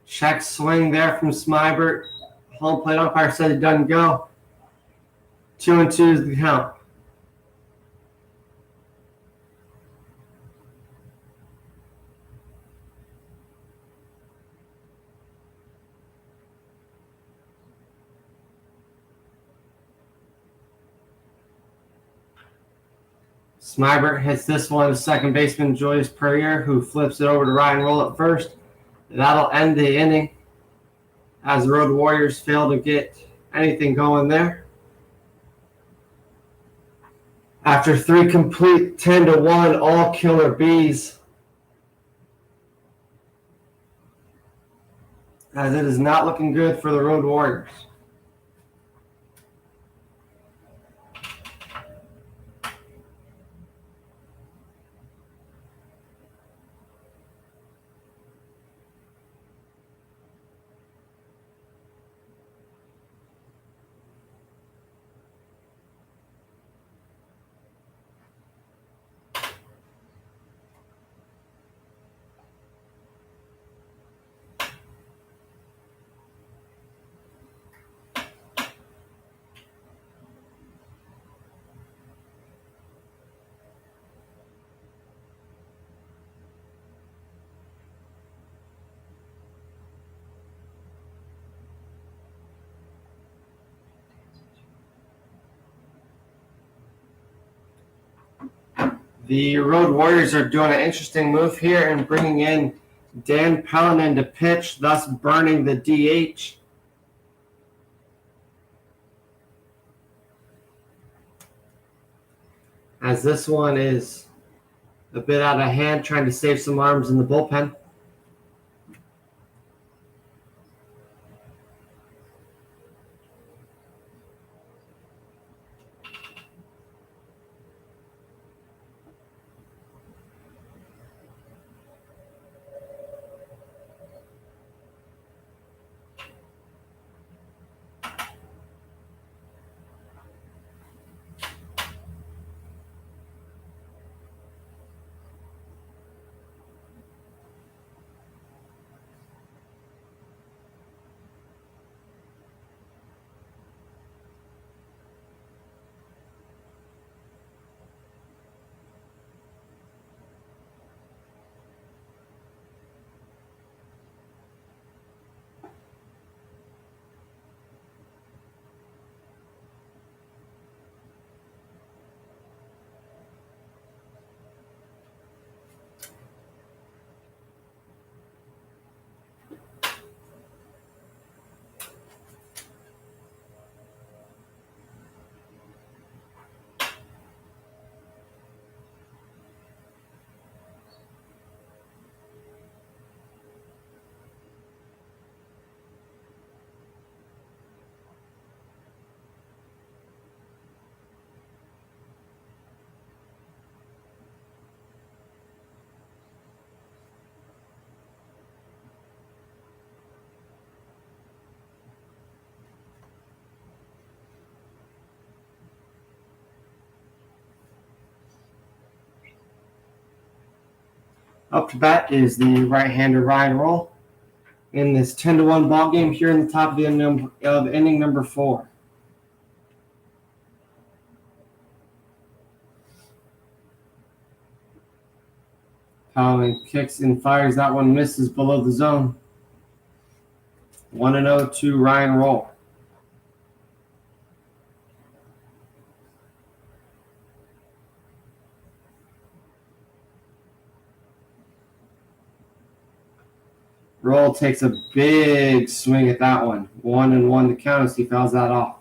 Check swing there from Smybert. Home plate umpire said it doesn't go. 2-2 is the count. Smybert hits this one to second baseman Julius Purrier, who flips it over to Ryan Roll at first. That'll end the inning as the Road Warriors fail to get anything going there. After 3 complete 10-1 all killer bees, as it is not looking good for the Road Warriors. The Road Warriors are doing an interesting move here and bringing in Dan Pellenin to pitch, thus burning the DH. As this one is a bit out of hand, trying to save some arms in the bullpen. Up to bat is the right-hander Ryan Roll in this 10-1 ball game here in the top of the inning number 4. Pellenin kicks and fires. That one misses below the zone. 1-0 to Ryan Roll. Roll takes a big swing at that one. 1-1 to count as he fouls that off.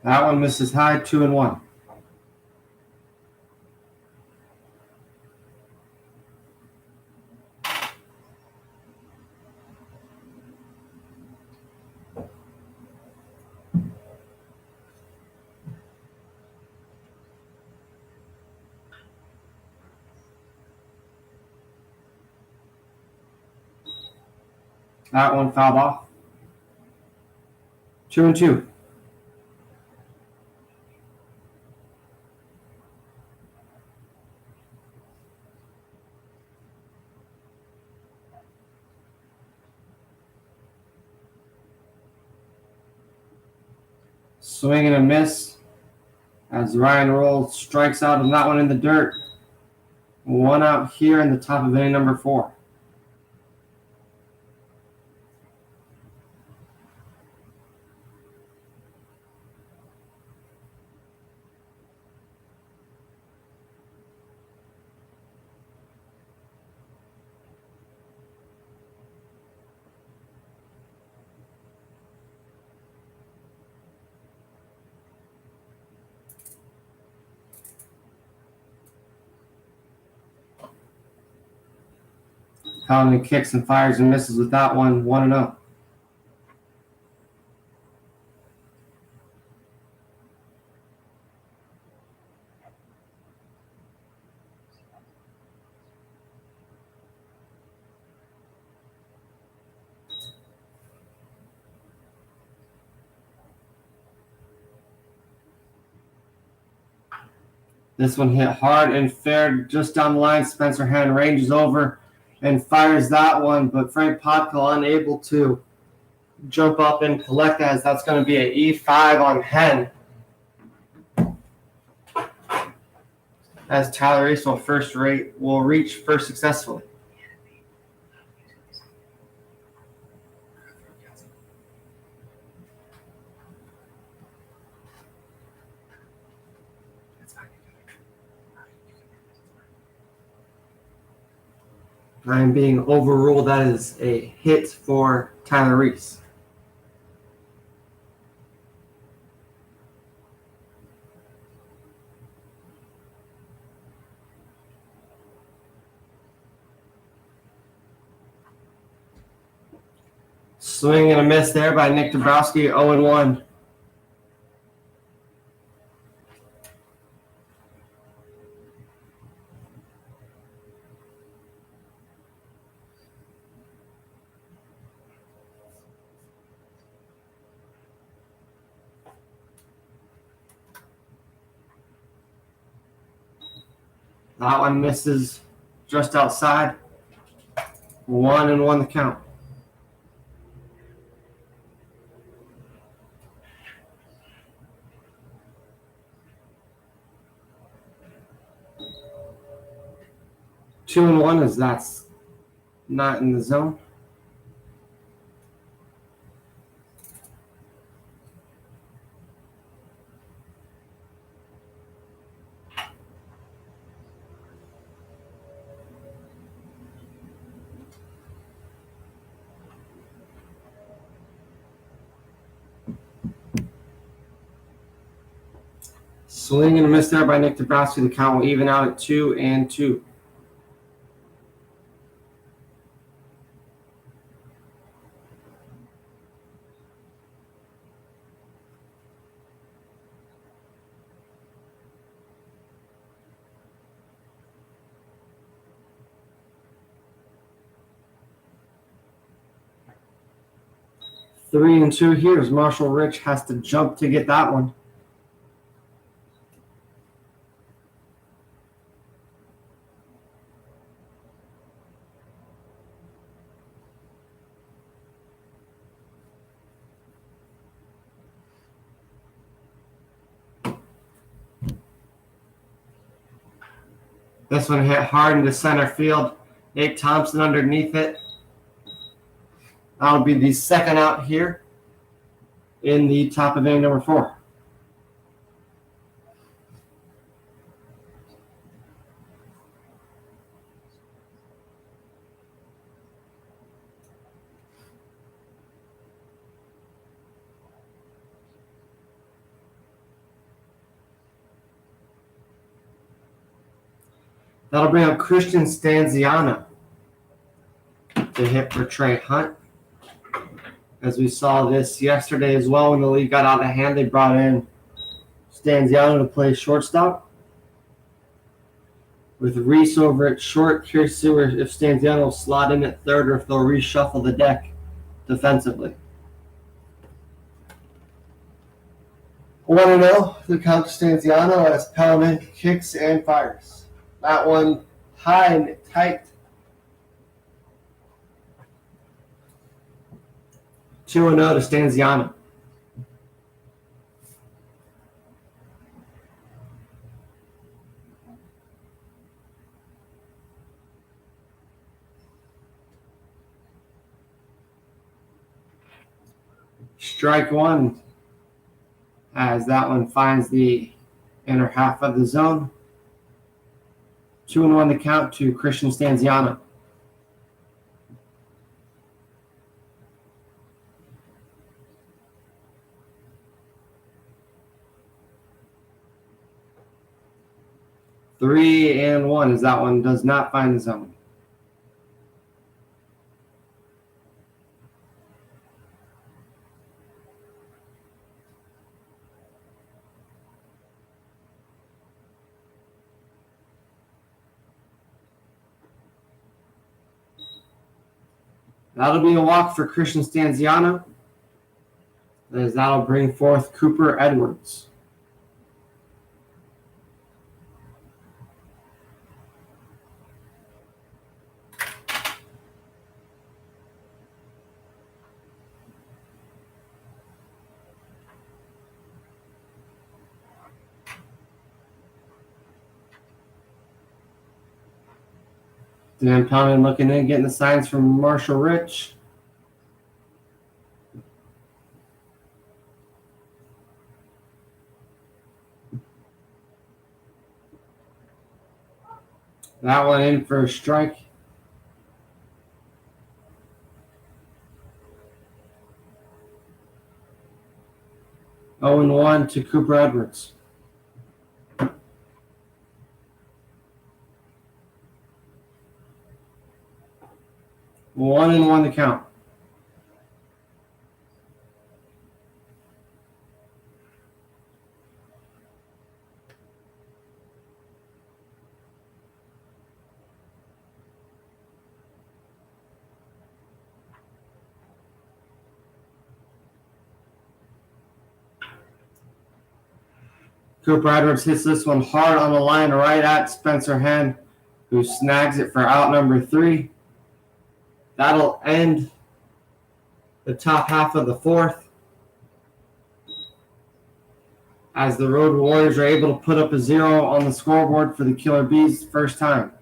That one misses high, 2-1. That one fouled off. 2-2. Swing and a miss as Ryan Roll strikes out on that one in the dirt. 1 out here in the top of inning number 4. Conley kicks and fires and misses with that one. 1-0. This one hit hard and fair just down the line. Spencer Hand ranges over and fires that one, but Frank Podko unable to jump up and collect as that's going to be an E5 on Hen. As Tyler Reese will reach first successfully. I'm being overruled. That is a hit for Tyler Reese. Swing and a miss there by Nick Dabrowski, 0-1. That one misses just outside. 1-1 the count. Two and one as that's not in the zone. Swing and a miss there by Nick Dabrowski. The count will even out at 2-2. 3-2 here as Marshall Rich has to jump to get that one. This one hit hard into center field. Nate Thompson underneath it. That'll be the second out here in the top of inning number 4. That'll bring up Christian Stanziano to hit for Trey Hunt. As we saw this yesterday as well, when the league got out of hand, they brought in Stanziano to play shortstop. With Reese over at short, curious to see if Stanziano will slot in at third or if they'll reshuffle the deck defensively. 1-0 the count to Stanziano as Pellemin kicks and fires. That one high and tight. 2-0 to Stanziano. Strike one as that one finds the inner half of the zone. 2-1 the count to Christian Stanziano. Three and one as that one does not find the zone. That'll be a walk for Christian Stanziano, as that'll bring forth Cooper Edwards. Dan Pellemin looking in, getting the signs from Marshall Rich. That one in for a strike. Oh and 1 to Cooper Edwards. 1-1 the count. Cooper Edwards hits this one hard on the line right at Spencer Henn, who snags it for out number 3. That'll end the top half of the 4th as the Road Warriors are able to put up a 0 on the scoreboard for the Killer Bees first time.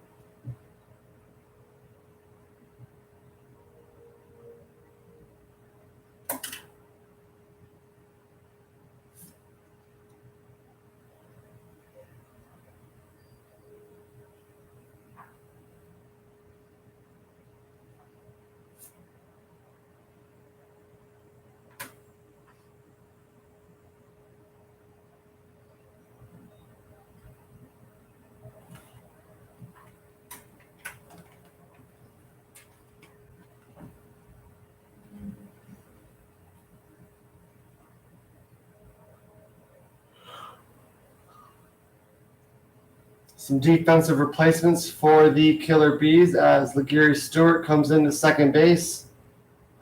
Some defensive replacements for the Killer Bees as Laguerre Stewart comes into second base.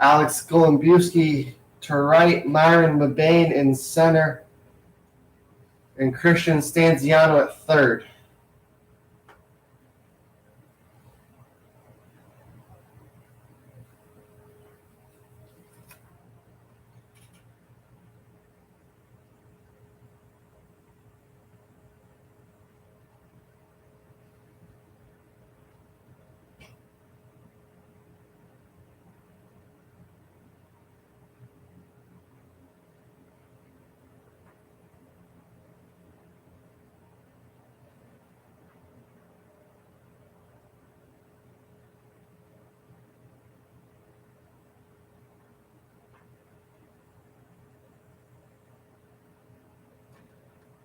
Alex Golombuski to right, Myron Mabane in center, and Christian Stanziano at third.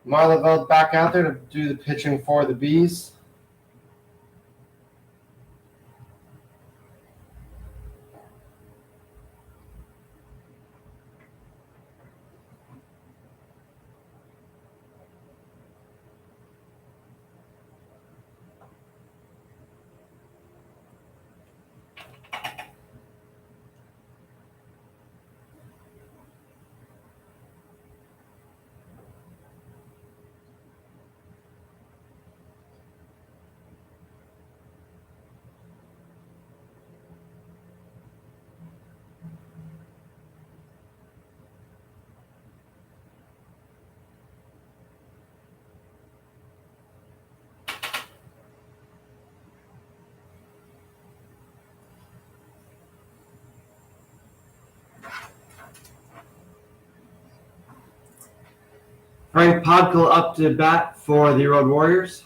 Marlaveld back out there to do the pitching for the Bees. Frank Podkul up to bat for the Road Warriors.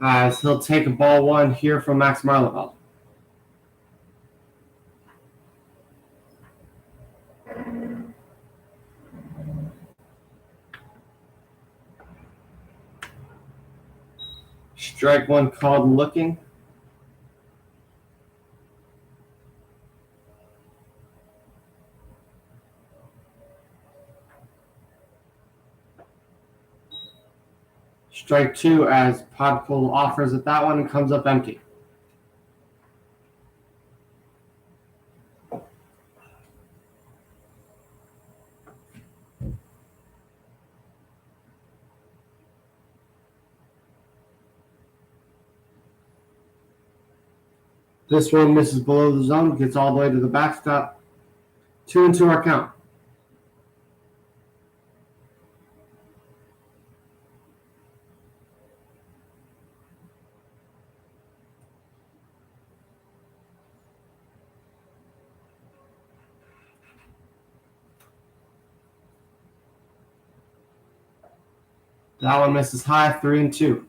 As he'll take a ball one here from Max Marlaveld. Strike one called looking. Strike two as Podkul offers at that one and comes up empty. This one misses below the zone, gets all the way to the backstop. 2-2 our count. That one misses high, 3-2.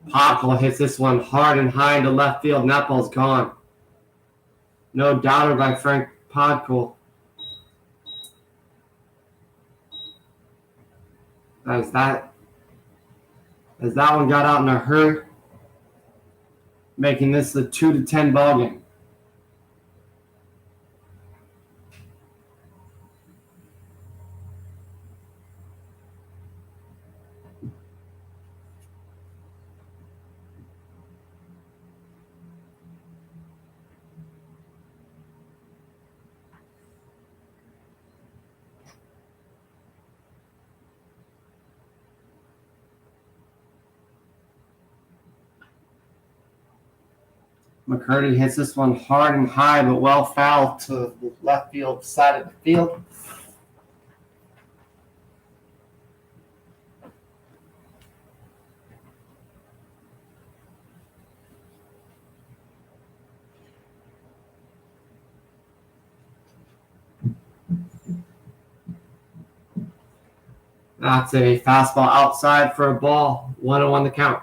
Podkul hits this one hard and high into left field, and that ball's gone. No doubter by Frank Podkul. As that one got out in a hurry, making this a 2-10 ball game. McCurdy hits this one hard and high, but well fouled to the left field side of the field. That's a fastball outside for a ball. 1-1 the count.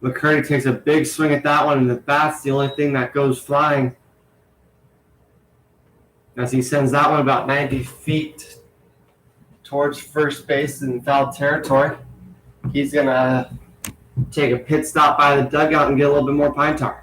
McCurdy takes a big swing at that one, and that's the only thing that goes flying as he sends that one about 90 feet towards first base in foul territory. He's going to take a pit stop by the dugout and get a little bit more pine tar.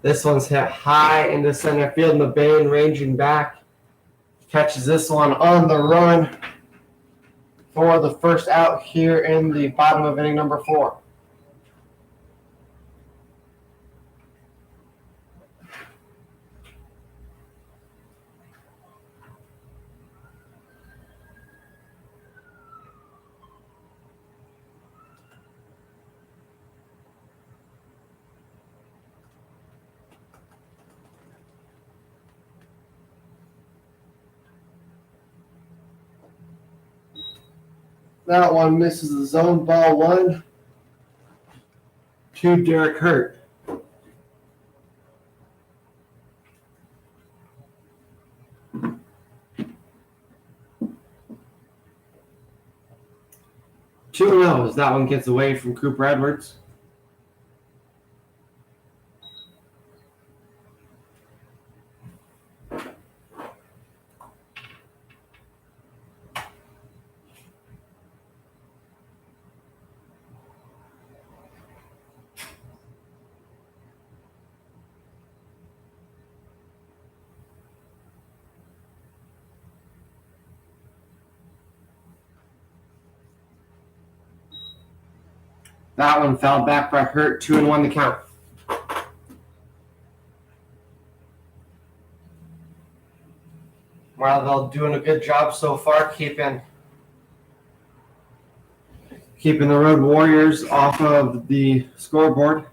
This one's hit high into center field, and the Bane ranging back catches this one on the run for the first out here in the bottom of inning number 4. That one misses the zone, ball 1 to Derek Hurt. Two no's. That one gets away from Cooper Edwards. That one fell back by Hurt, 2-1 the count. Marlville doing a good job so far, keeping the Road Warriors off of the scoreboard.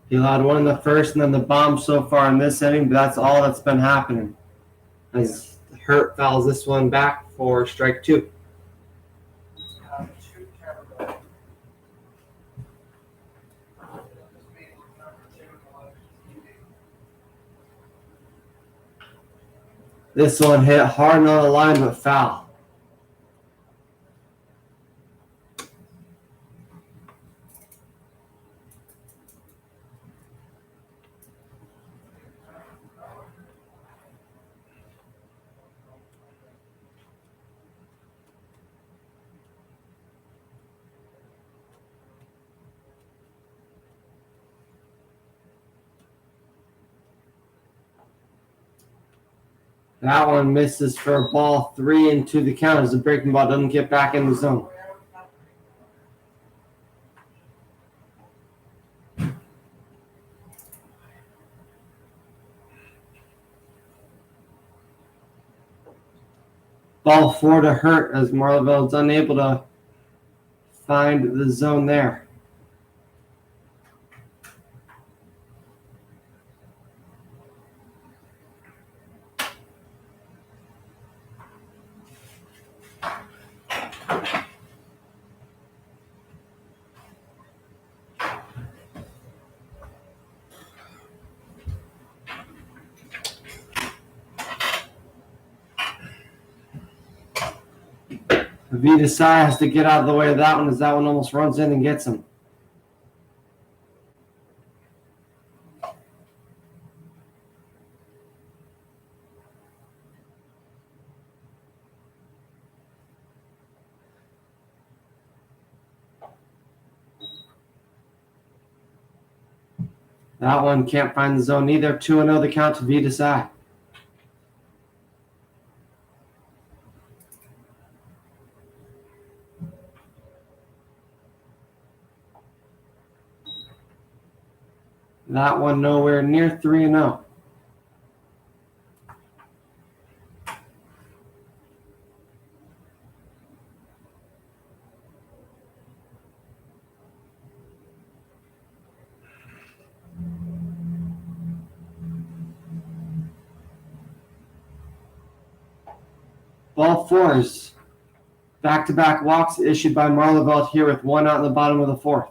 He allowed one in the first and then the bomb so far in this inning, but that's all that's been happening. As Hurt fouls this one back for strike 2. This one hit hard on the line, but foul. That one misses for ball 3 into the count as the breaking ball doesn't get back in the zone. Ball 4 to Hurt as Marlville is unable to find the zone there. Vidasai has to get out of the way of that one as that one almost runs in and gets him. That one can't find the zone either. 2-0 the count to Vidasai. That one nowhere near 3-0. Ball fours. Back-to-back walks issued by Marleveld here with one out in the bottom of the fourth.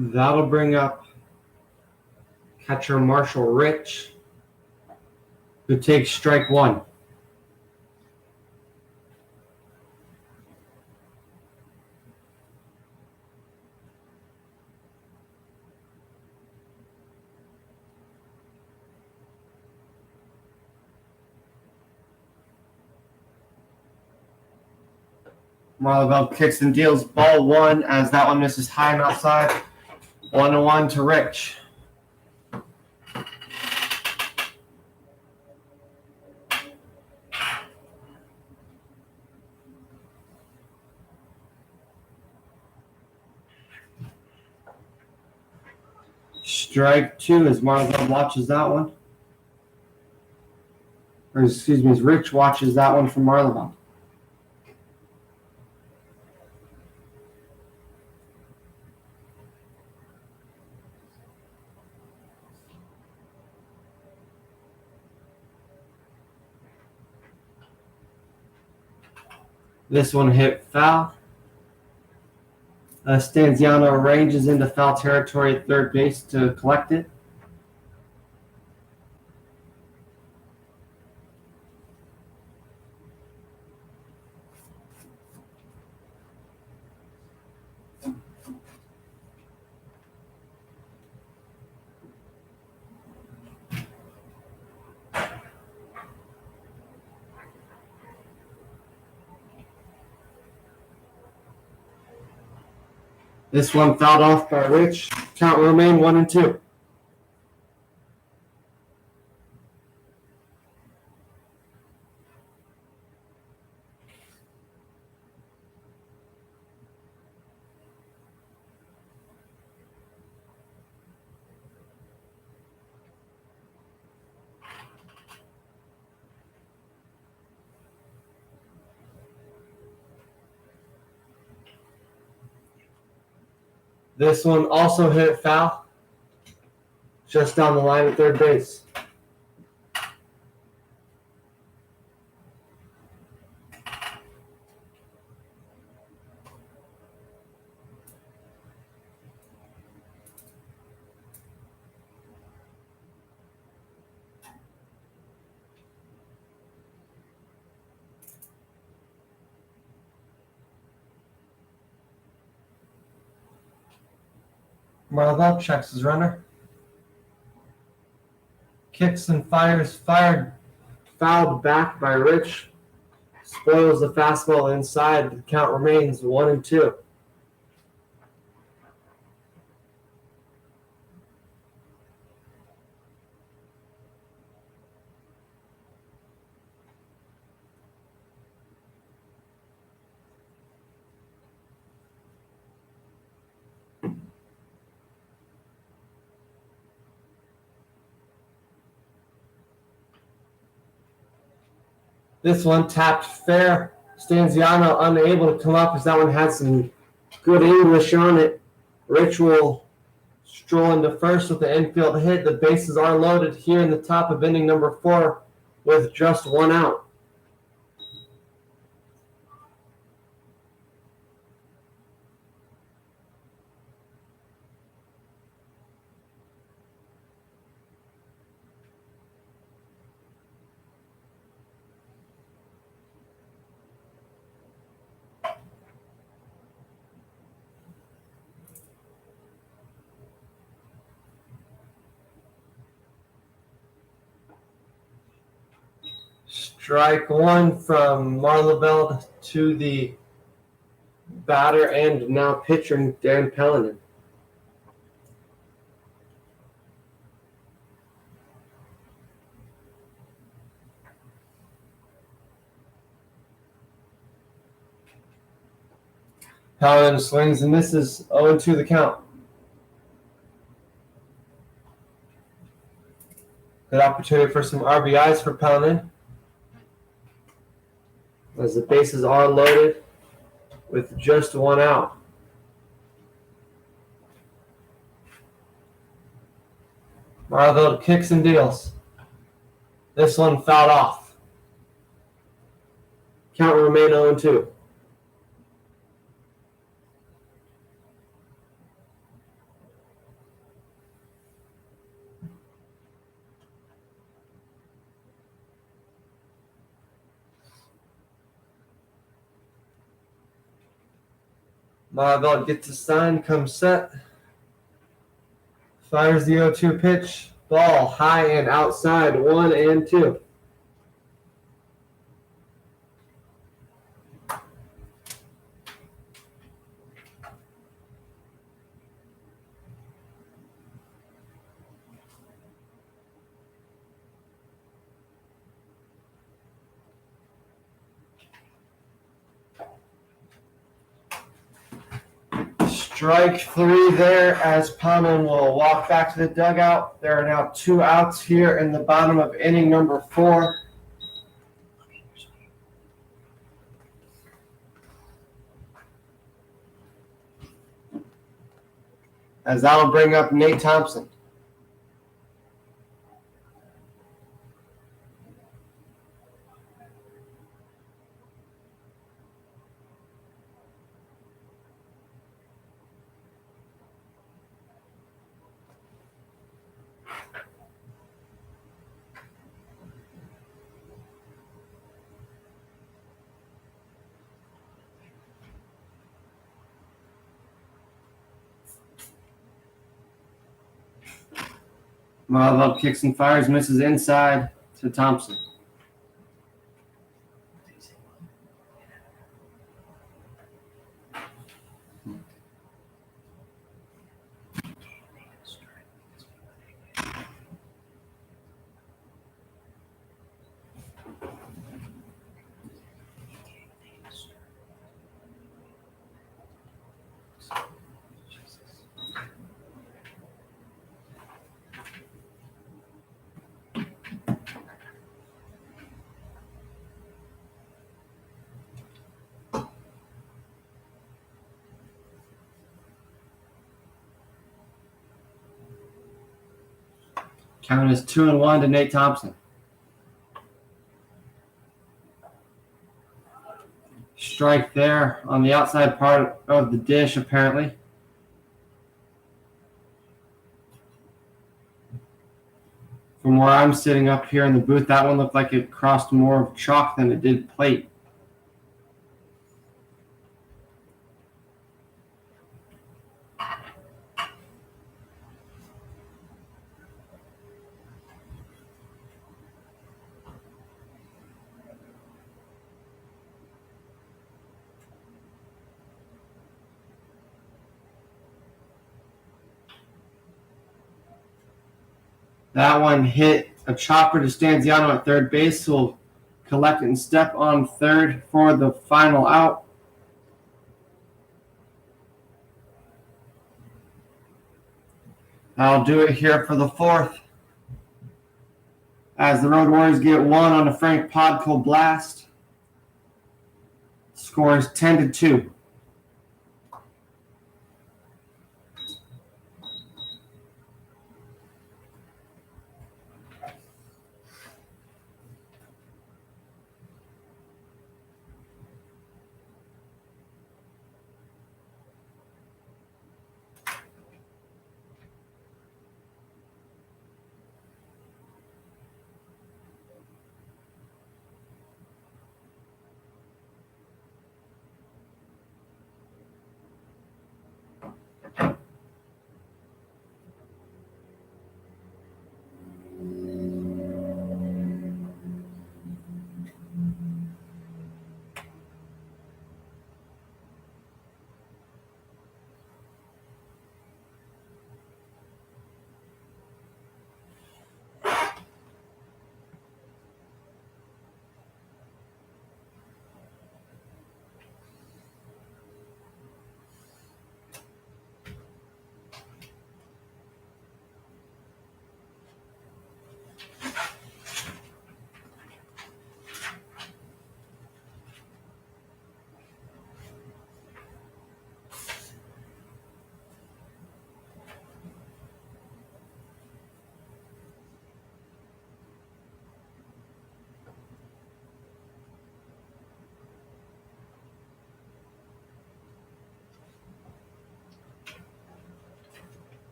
That'll bring up catcher Marshall Rich, who takes strike one. Marleveld kicks and deals ball one as that one misses high and outside. 1-1 to Rich. Strike two as Marleveld watches that one. Or excuse me, as Rich watches that one from Marleveld. This one hit foul. Stanziano ranges into foul territory at third base to collect it. This one fouled off by Rich. Count will remain 1-2. This one also hit foul, just down the line at third base. Marleveld checks his runner. Kicks and fires, fired, fouled back by Rich. Spoils the fastball inside. The count remains 1-2. This one tapped fair. Stanziano unable to come up as that one had some good English on it. Rich will stroll into first with the infield hit. The bases are loaded here in the top of inning number 4 with just one out. Strike one from Marleveld to the batter and now pitcher Dan Pellinan. Pellinan swings and misses. 0-2 the count. Good opportunity for some RBIs for Pellinan, as the bases are loaded with just one out. Marleveld kicks and deals. This one fouled off. Count will remain 0-2. Marleveld gets a sign, comes set. Fires the 0-2 pitch. Ball high and outside, 1-2. Strike three there as Pellinan will walk back to the dugout. There are now 2 outs here in the bottom of inning number 4. As that'll bring up Nate Thompson. Marleveld kicks and fires, misses inside to Thompson. Count is 2-1 to Nate Thompson. Strike there on the outside part of the dish, apparently. From where I'm sitting up here in the booth, that one looked like it crossed more of chalk than it did plate. That one hit a chopper to Stanziano at third base, who will collect and step on third for the final out. I'll do it here for the fourth, as the Road Warriors get one on a Frank Podko blast. Score is 10-2.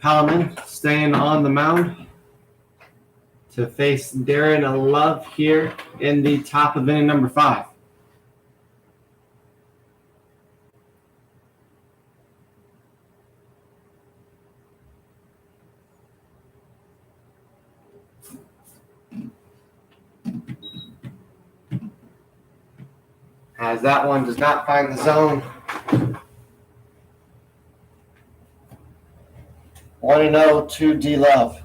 Palamon staying on the mound to face Darren Love here in the top of inning number 5. As that one does not find the zone. 1-0 to D Love.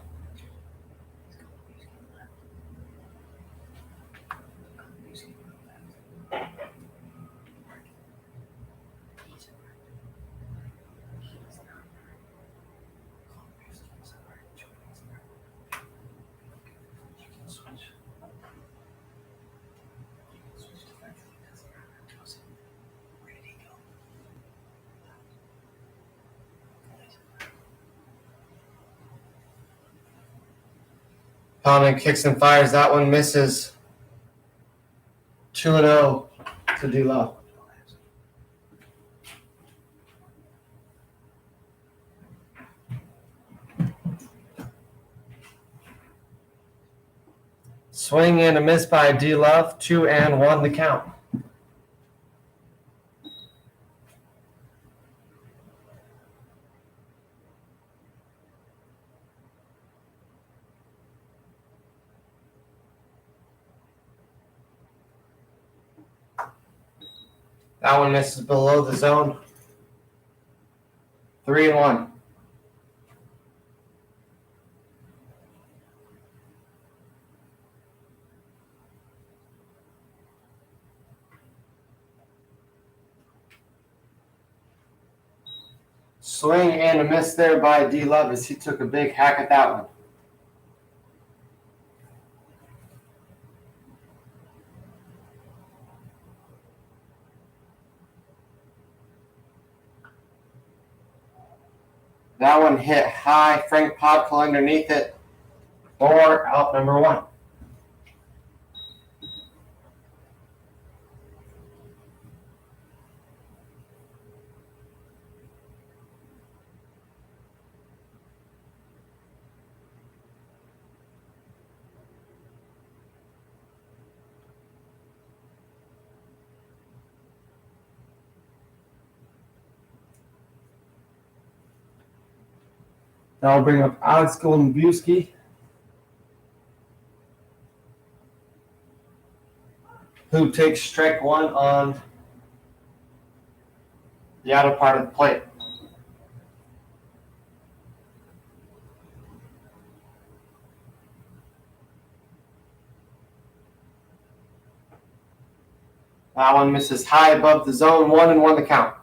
Palamon kicks and fires. That one misses. 2-0 to D Love. Swing and a miss by D Love. 2-1 the count. That one misses below the zone. 3-1. Swing and a miss there by D Love as he took a big hack at that one. That one hit high. Frank Podkle underneath it for out number 1. That'll bring up Alex Goldenbuski, who takes strike 1 on the outer part of the plate. That one misses high above the zone. 1-1 the count.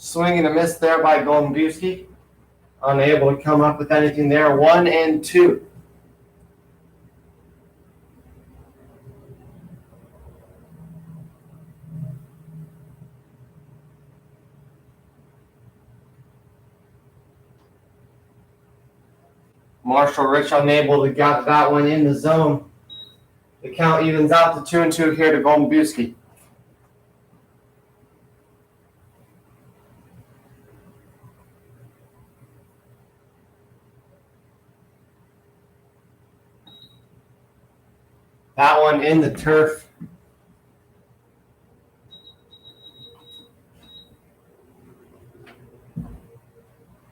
Swing and a miss there by Goldenbuski. Unable to come up with anything there. 1-2. Marshall Rich unable to get that one in the zone. The count evens out to 2-2 here to Goldenbuski. That one in the turf.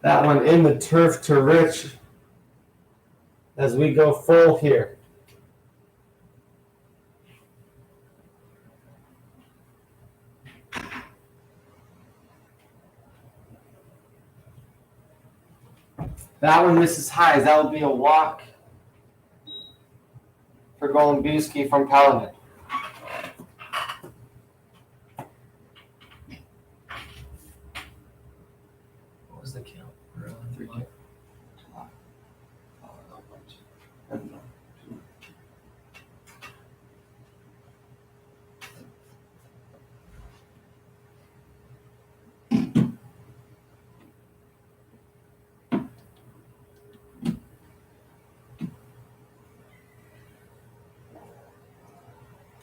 That one in the turf to Rich as we go full here. That one misses high. That would be a walk for Goldenbuski from Paladin. What was the count? 3.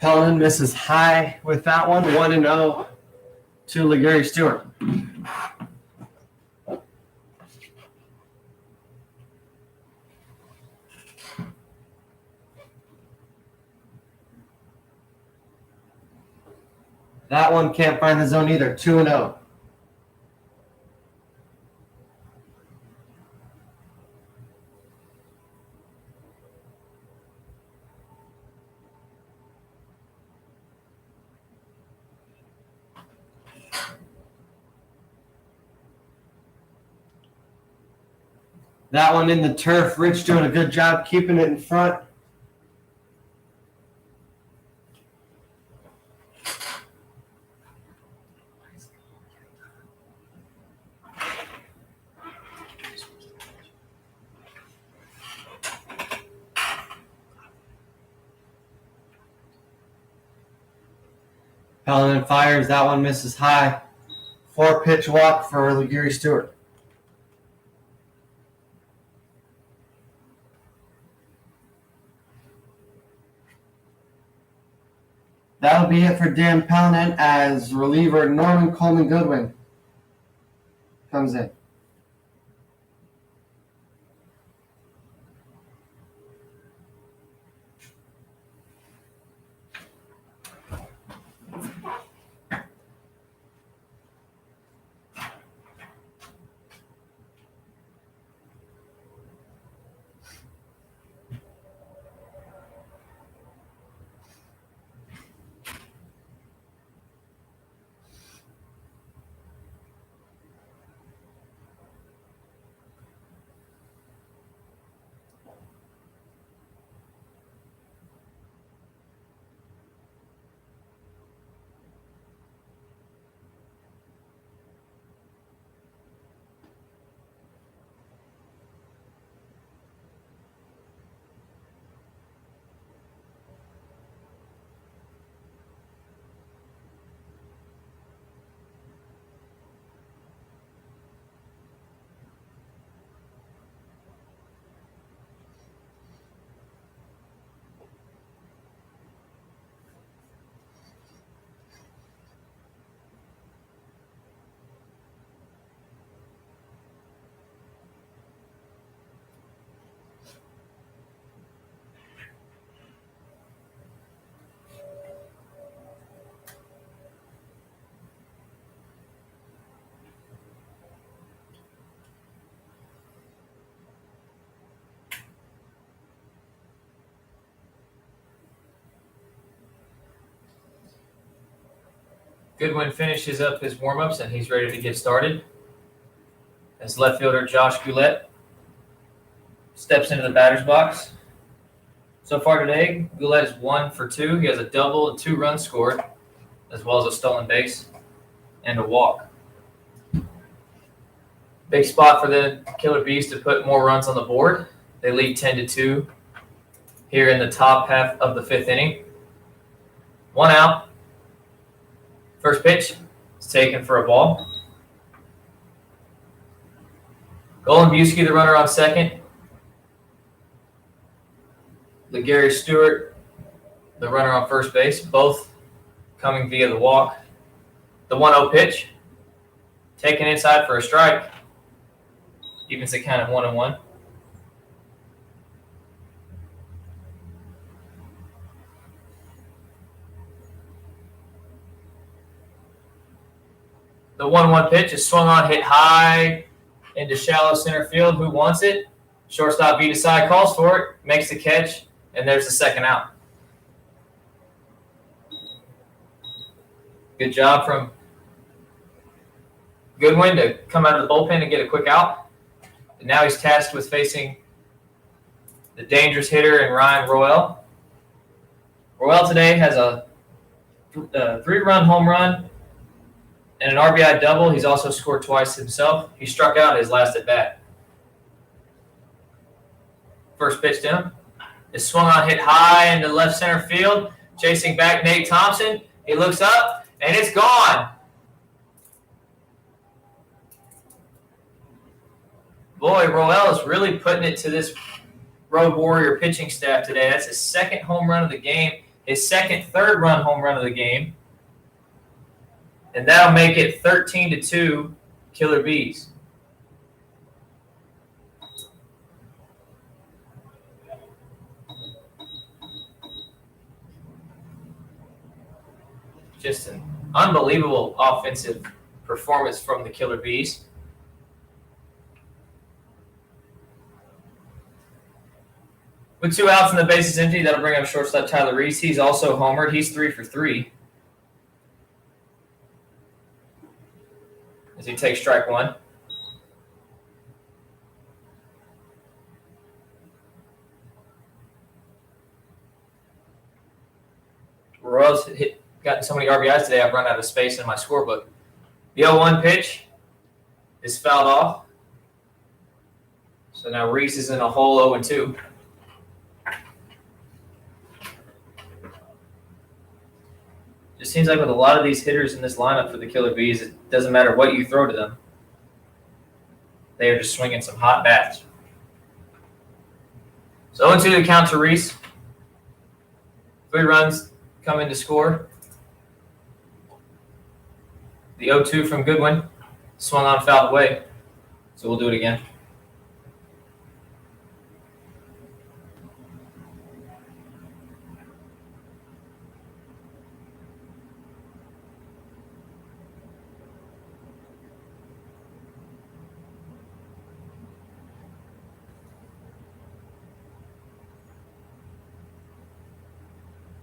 Pelham misses high with that one, 1-0 to LeGarry Stewart. That one can't find the zone either, 2-0. That one in the turf. Rich doing a good job keeping it in front. Pelham fires. That one misses high. 4-pitch walk for LeGarry Stewart. That'll be it for Dan Pelham as reliever Norman Coleman Goodwin comes in. Goodwin finishes up his warm-ups and he's ready to get started. As left fielder Josh Goulet steps into the batter's box. So far today, Goulet is 1 for 2. He has a double and 2 runs scored, as well as a stolen base and a walk. Big spot for the Killer Bees to put more runs on the board. They lead 10-2 here in the top half of the 5th inning. 1 out. First pitch is taken for a ball. Golubowski, the runner on second. LeGarry Stewart, the runner on first base, both coming via the walk. The 1-0 pitch, taken inside for a strike. Evens the count at 1-1. The 1-1 pitch is swung on, hit high into shallow center field. Who wants it? Shortstop Vitasai calls for it, makes the catch, and there's the second out. Good job from Goodwin to come out of the bullpen and get a quick out. And now he's tasked with facing the dangerous hitter in Ryan Roel. Roel today has a 3-run home run and an RBI double. He's also scored twice himself. He struck out his last at bat. First pitch to him is swung on, hit high into left center field. Chasing back Nate Thompson. He looks up, and it's gone. Boy, Roel is really putting it to this Road Warrior pitching staff today. That's his second home run of the game. his third run home run of the game. And that'll make it 13-2 Killer Bees. Just an unbelievable offensive performance from the Killer Bees. With 2 outs and the bases empty, that'll bring up shortstop Tyler Reese. He's also homered. He's 3 for 3. As he takes strike 1. Royals gotten so many RBIs today, I've run out of space in my scorebook. The 0-1 pitch is fouled off. So now Reese is in a hole 0-2. Just seems like with a lot of these hitters in this lineup for the Killer Bees, it doesn't matter what you throw to them. They are just swinging some hot bats. So 0-2 to count to Reese. 3 runs come in to score. The 0-2 from Goodwin swung on, fouled away. So we'll do it again.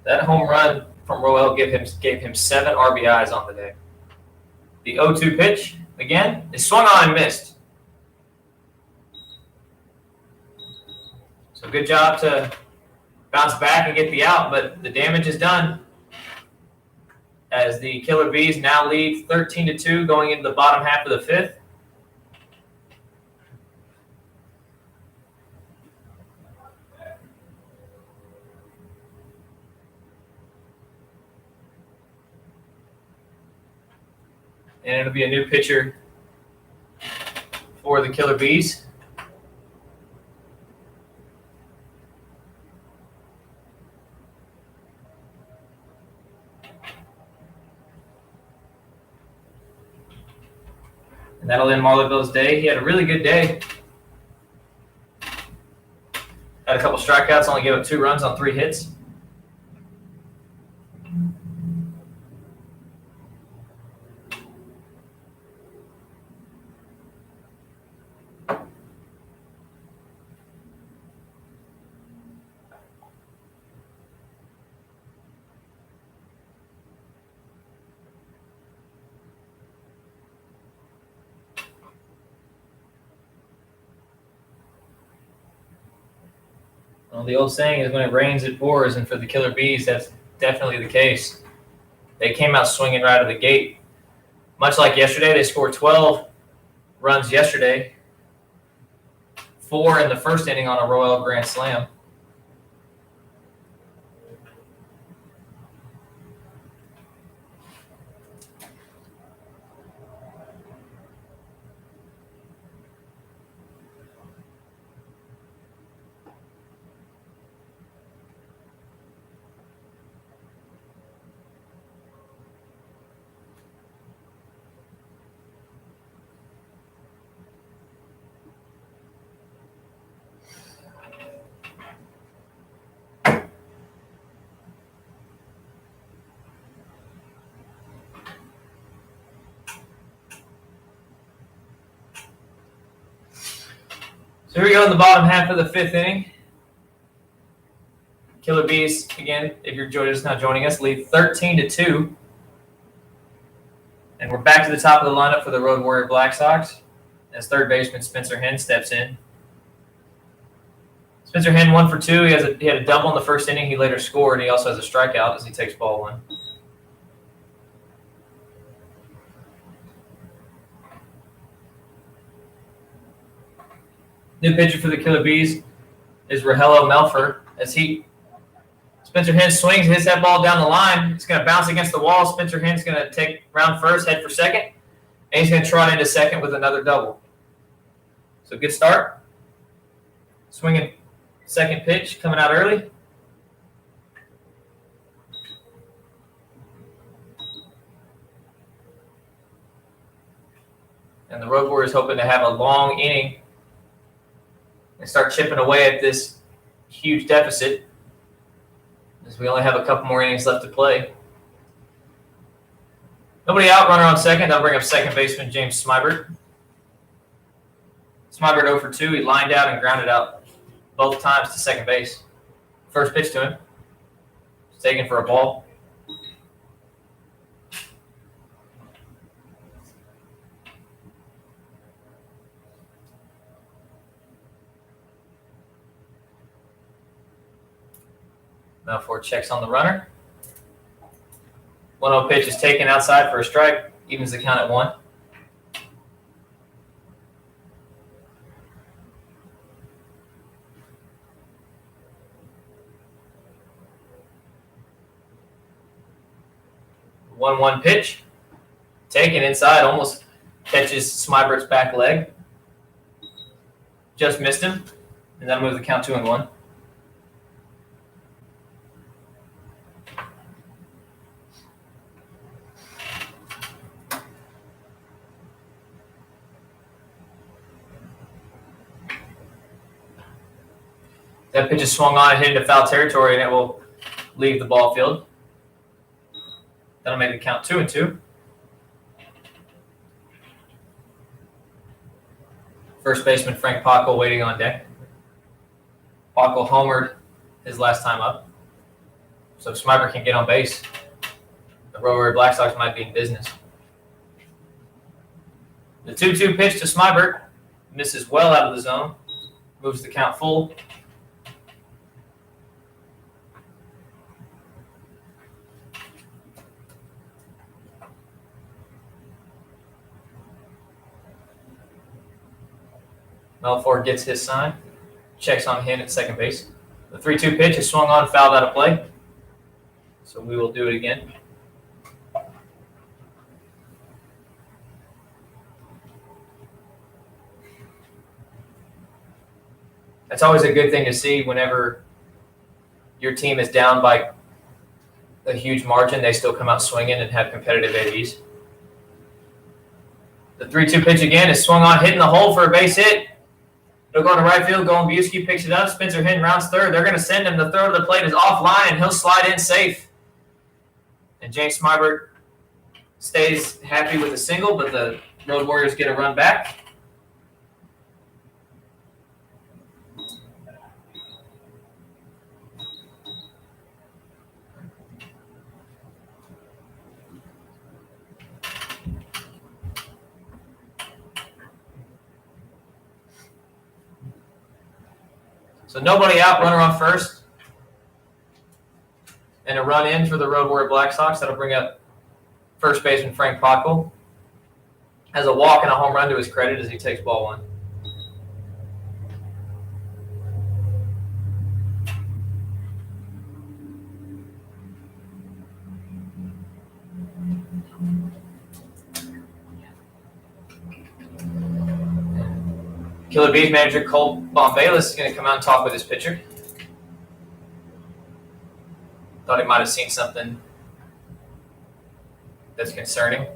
That home run from Roel gave him 7 RBIs on the day. The 0-2 pitch, again, is swung on and missed. So good job to bounce back and get the out, but the damage is done. As the Killer Bees now lead 13-2 going into the bottom half of the 5th. And it'll be a new pitcher for the Killer Bees. And that'll end Marlarville's day. He had a really good day. Had a couple strikeouts, only gave up 2 runs on 3 hits. Well, the old saying is when it rains, it pours, and for the Killer Bees, that's definitely the case. They came out swinging right out of the gate. Much like yesterday, they scored 12 runs yesterday, 4 in the first inning on a Royal grand slam. So here we go in the bottom half of the 5th inning. Killer Bees, again, if you're just now joining us, lead 13-2. And we're back to the top of the lineup for the Road Warrior Black Sox as third baseman Spencer Henn steps in. Spencer Henn 1 for 2. He had a double in the first inning. He later scored. He also has a strikeout as he takes ball 1. New pitcher for the Killer Bees is Rogelio Melfer. Spencer Henn swings, hits that ball down the line. It's going to bounce against the wall. Spencer Henn's going to take round first, head for second, and he's going to trot into second with another double. So good start. Swinging second pitch, coming out early. And the Road Warriors hoping to have a long inning and start chipping away at this huge deficit, as we only have a couple more innings left to play. Nobody out, runner on second. That'll bring up second baseman James Smybert. Smybert 0 for 2. He lined out and grounded out both times to second base. First pitch to him. It's taken for a ball. Melford checks on the runner. 1-0 pitch is taken outside for a strike. Evens the count at 1. One pitch, taken inside, almost catches Smibert's back leg. Just missed him, and that'll move the count 2-1. That pitch is swung on and hit into foul territory, and it will leave the ball field. That'll make the count 2-2. First baseman Frank Pockel waiting on deck. Pockel homered his last time up, so if Smybert can get on base, the Road Warrior Black Sox might be in business. The 2-2 pitch to Smybert misses well out of the zone, moves the count full. Melford gets his sign, checks on him at second base. The 3-2 pitch is swung on, fouled out of play. So we will do it again. That's always a good thing to see whenever your team is down by a huge margin. They still come out swinging and have competitive ABs. The 3-2 pitch again is swung on, hitting the hole for a base hit. It'll go to right field. Golombowski picks it up. Spencer Hinton rounds third. They're going to send him. The throw to the plate is offline, and he'll slide in safe. And James Smybert stays happy with a single, but the Road Warriors get a run back. So nobody out, runner on first. And a run in for the Road Warrior Black Sox. That'll bring up first baseman Frank Pockel. Has a walk and a home run to his credit as he takes ball 1. Killer Bees manager Cole Bombalis is going to come out and talk with his pitcher. Thought he might have seen something that's concerning.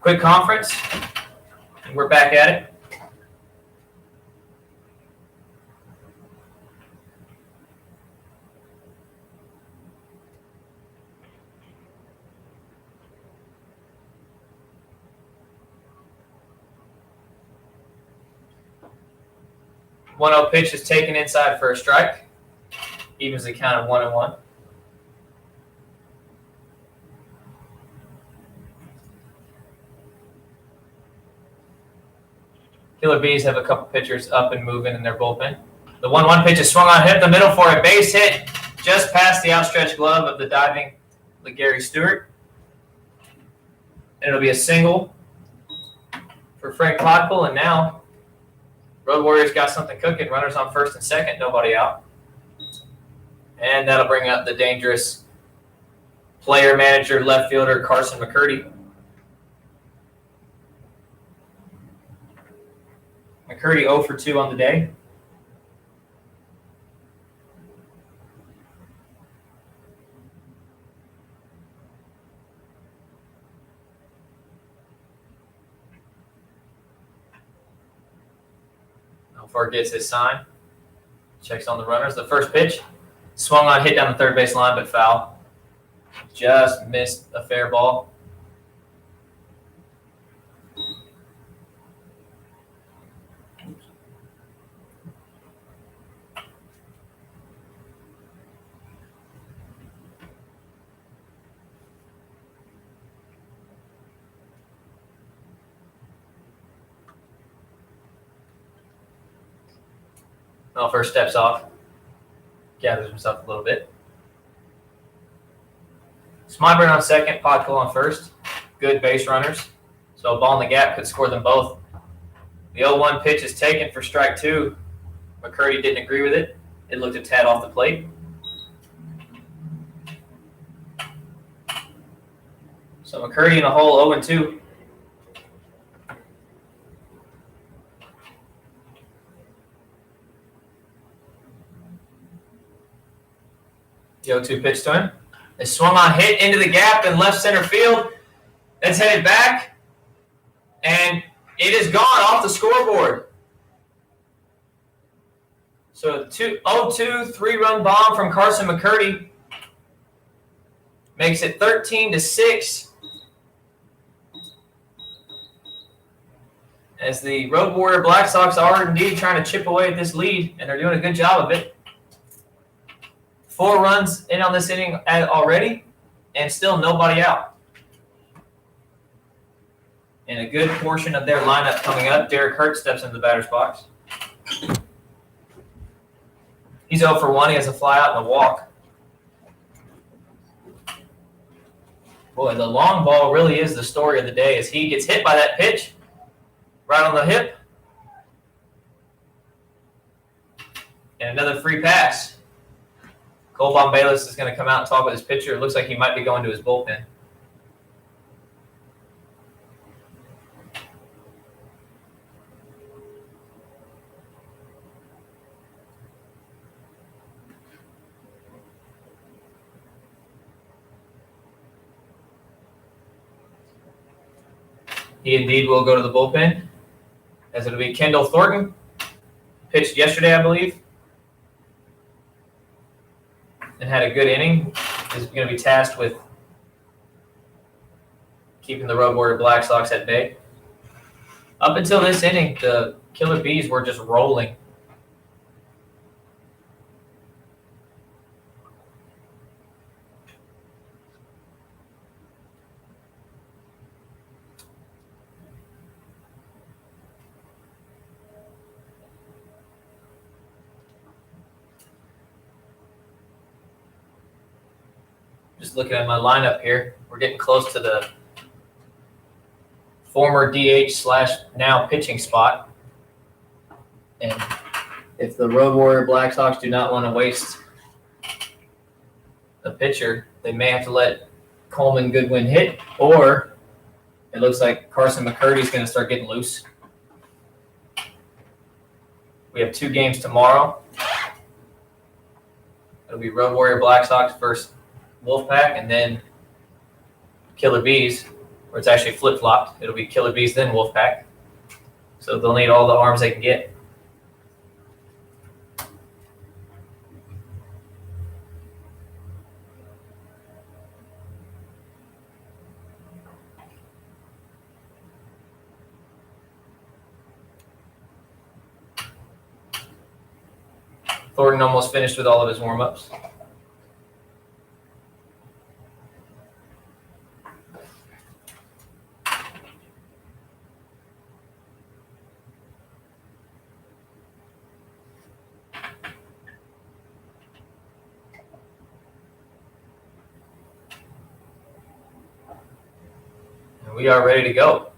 Quick conference, and we're back at it. One 0 pitch is taken inside for a strike. Evens the count of 1-1. Killer Bees have a couple pitchers up and moving in their bullpen. The 1-1 pitch is swung on, hit the middle for a base hit, just past the outstretched glove of the diving Gary Stewart. And it'll be a single for Frank Pockel, and now Road Warriors got something cooking. Runners on first and second, nobody out. And that'll bring up the dangerous player, manager, left fielder, Carson McCurdy. McCurdy 0 for 2 on the day. Before it gets his sign, checks on the runners. The first pitch, swung on, hit down the third base line, but foul. Just missed a fair ball. Well, first steps off, gathers himself a little bit. Smyburn on second, Podkul on first. Good base runners. So a ball in the gap could score them both. The 0-1 pitch is taken for strike two. McCurdy didn't agree with it. It looked a tad off the plate. So McCurdy in a hole 0-2. The 0-2 pitch to him. It swung on, hit into the gap in left center field. It's headed back. And it is gone off the scoreboard. So 0-2 three-run bomb from Carson McCurdy makes it 13-6. As the Road Warrior Black Sox are indeed trying to chip away at this lead, and they're doing a good job of it. 4 runs in on this inning already, and still nobody out. And a good portion of their lineup coming up. Derek Hurt steps into the batter's box. He's 0 for 1. He has a fly out and a walk. Boy, the long ball really is the story of the day as he gets hit by that pitch right on the hip. And another free pass. Cole Bombalis is going to come out and talk with his pitcher. It looks like he might be going to his bullpen. He indeed will go to the bullpen, as it'll be Kendall Thornton. Pitched yesterday, I believe, and had a good inning. Is going to be tasked with keeping the Road Warrior Black Sox at bay. Up until this inning, the Killer Bees were just rolling. Just looking at my lineup here, we're getting close to the former DH / now pitching spot. And if the Road Warrior Black Sox do not want to waste a pitcher, they may have to let Coleman Goodwin hit, or it looks like Carson McCurdy is going to start getting loose. We have 2 games tomorrow. It'll be Road Warrior Black Sox versus Wolfpack, and then Killer Bees, where it's actually flip-flopped. It'll be Killer Bees, then Wolfpack. So they'll need all the arms they can get. Thornton almost finished with all of his warm-ups. We are ready to go.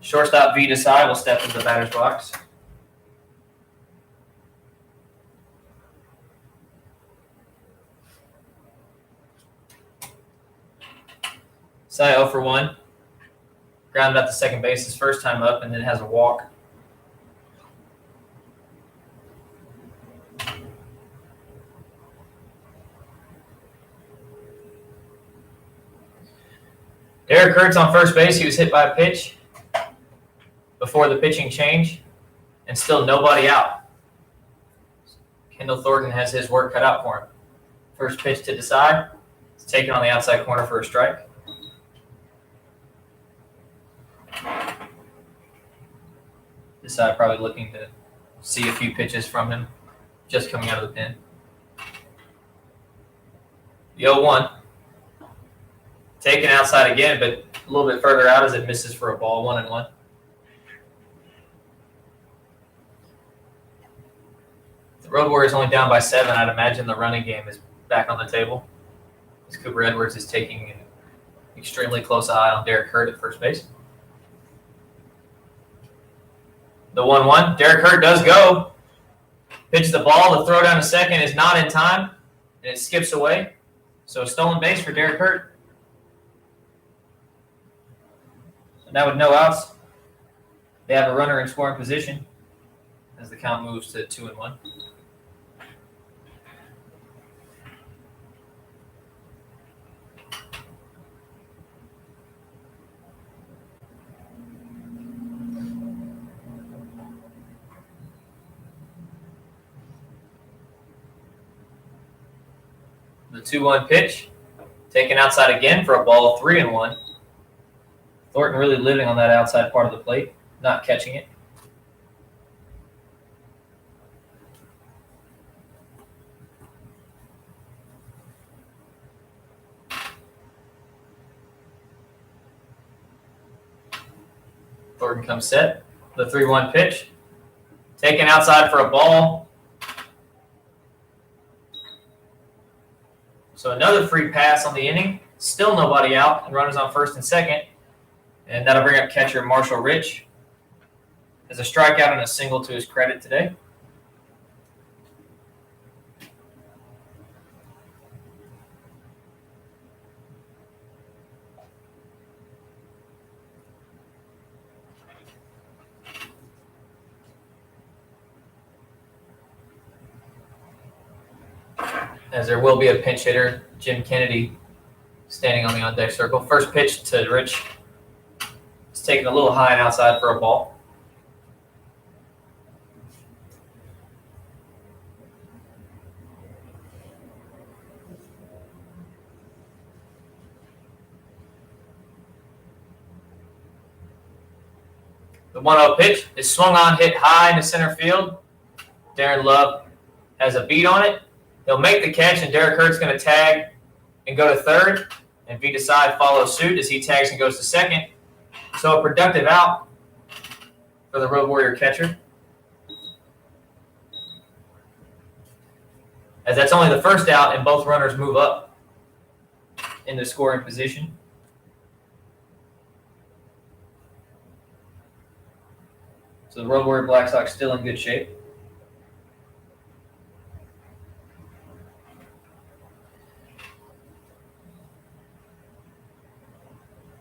Shortstop V. Desai will step into the batter's box. Desai 0 for 1. Grounded out to second base his first time up, and then has a walk. Derek Hurt's on first base. He was hit by a pitch before the pitching change, and still nobody out. Kendall Thornton has his work cut out for him. First pitch to Desai. It's taken on the outside corner for a strike. Desai probably looking to see a few pitches from him just coming out of the pen. The 0-1. Taken outside again, but a little bit further out as it misses for a ball, 1-1. The Road Warriors only down by 7. I'd imagine the running game is back on the table, as Cooper Edwards is taking an extremely close eye on Derek Hurt at first base. The 1-1. Derek Hurt does go. Pitches the ball. The throw down to second is not in time, and it skips away. So a stolen base for Derek Hurt. So now with no outs, they have a runner in scoring position as the count moves to 2-1. The 2-1 pitch, taken outside again for a ball, 3-1. Thornton really living on that outside part of the plate, not catching it. Thornton comes set. The 3-1 pitch, taken outside for a ball. So another free pass on the inning. Still nobody out, and runners on first and second. And that'll bring up catcher Marshall Rich. As a strikeout and a single to his credit today. As there will be a pinch hitter, Jim Kennedy, standing on the on-deck circle. First pitch to Rich. It's taken a little high and outside for a ball. The 1-0 pitch is swung on, hit high into center field. Darren Love has a beat on it. He'll make the catch, and Derek Hurt's going to tag and go to third. And V. Desai follows suit as he tags and goes to second. So a productive out for the Road Warrior catcher. As that's only the first out, and both runners move up into scoring position. So the Road Warrior Black Sox still in good shape.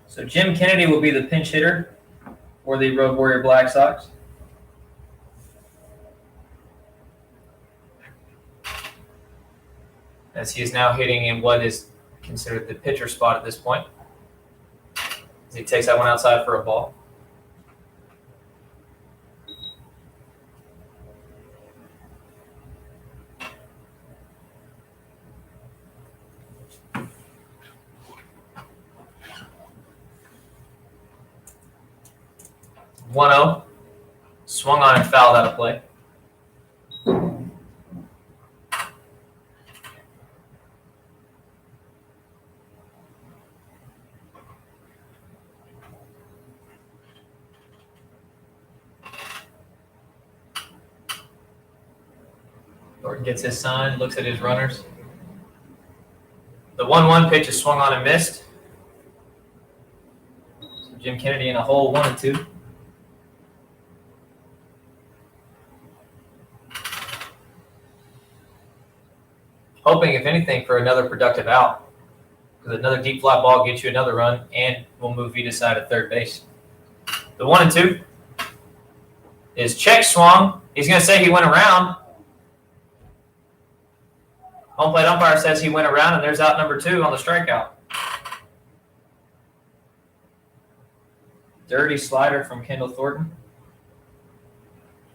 So Jim Kennedy will be the pinch hitter for the Road Warrior Black Sox. As he is now hitting in what is considered the pitcher spot at this point. As he takes that one outside for a ball. One-0, swung on and fouled out of play. Thornton gets his sign, looks at his runners. The 1-1 pitch is swung on and missed. So Jim Kennedy in a hole, 1-2. Hoping, if anything, for another productive out. Because another deep fly ball gets you another run and will move V. Desai to third base. The 1-2 is check swung. He's going to say he went around. Home plate umpire says he went around, and there's out number 2 on the strikeout. Dirty slider from Kendall Thornton.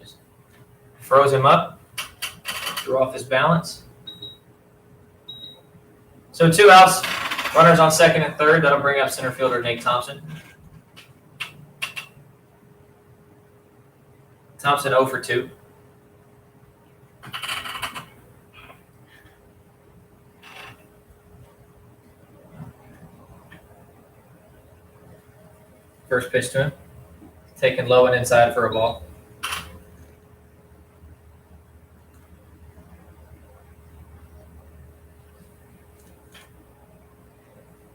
Just Froze him up. Threw off his balance. So 2 outs. Runners on second and third. That'll bring up center fielder Nate Thompson. Thompson 0 for 2. First pitch to him. Taken low and inside for a ball.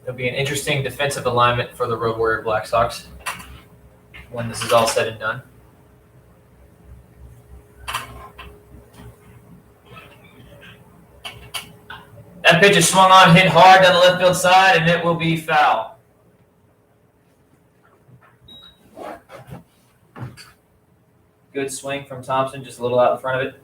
It'll be an interesting defensive alignment for the Road Warrior Black Sox when this is all said and done. That pitch is swung on, hit hard down the left field side, and it will be foul. Good swing from Thompson, just a little out in front of it.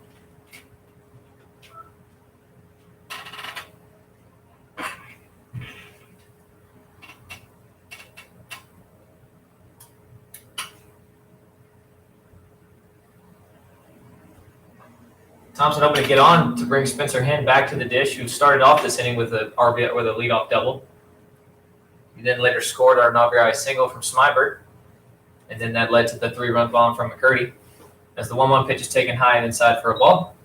Thompson hoping to get on to bring Spencer Henn back to the dish, who started off this inning with a RBI with a leadoff double. He then later scored our RBI single from Smybert, and then that led to the 3-run bomb from McCurdy. As the 1-1 pitch is taken high and inside for a ball.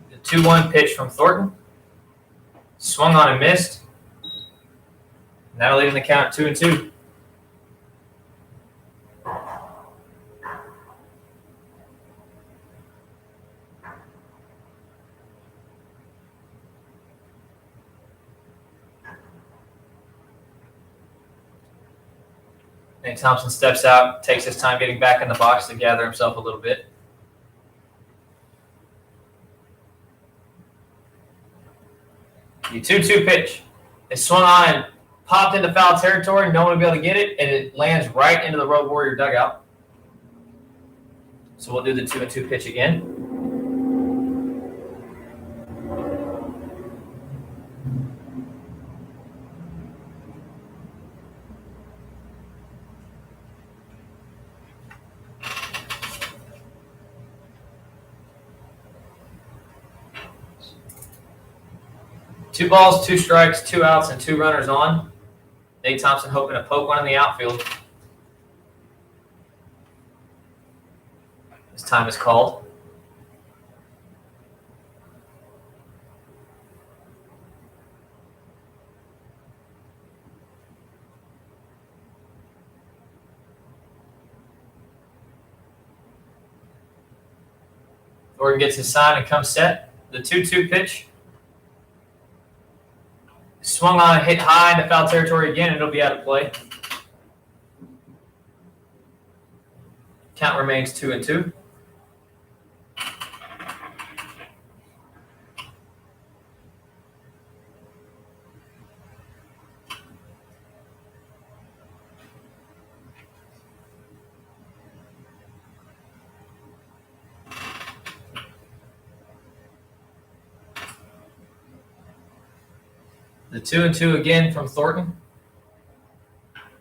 The 2-1 pitch from Thornton. Swung on and missed. And that'll leave the count 2-2. Nate Thompson steps out, takes his time getting back in the box to gather himself a little bit. The 2-2 pitch is swung on and popped into foul territory. No one will be able to get it, and it lands right into the Road Warrior dugout. So we'll do the 2-2 pitch again. Two balls, 2 strikes, 2 outs, and 2 runners on. Nate Thompson hoping to poke one in the outfield. His time is called. Thornton gets his sign and comes set. The 2-2 pitch. Swung on, hit high into foul territory again, and it'll be out of play. Count remains 2-2. The 2-2 again from Thornton.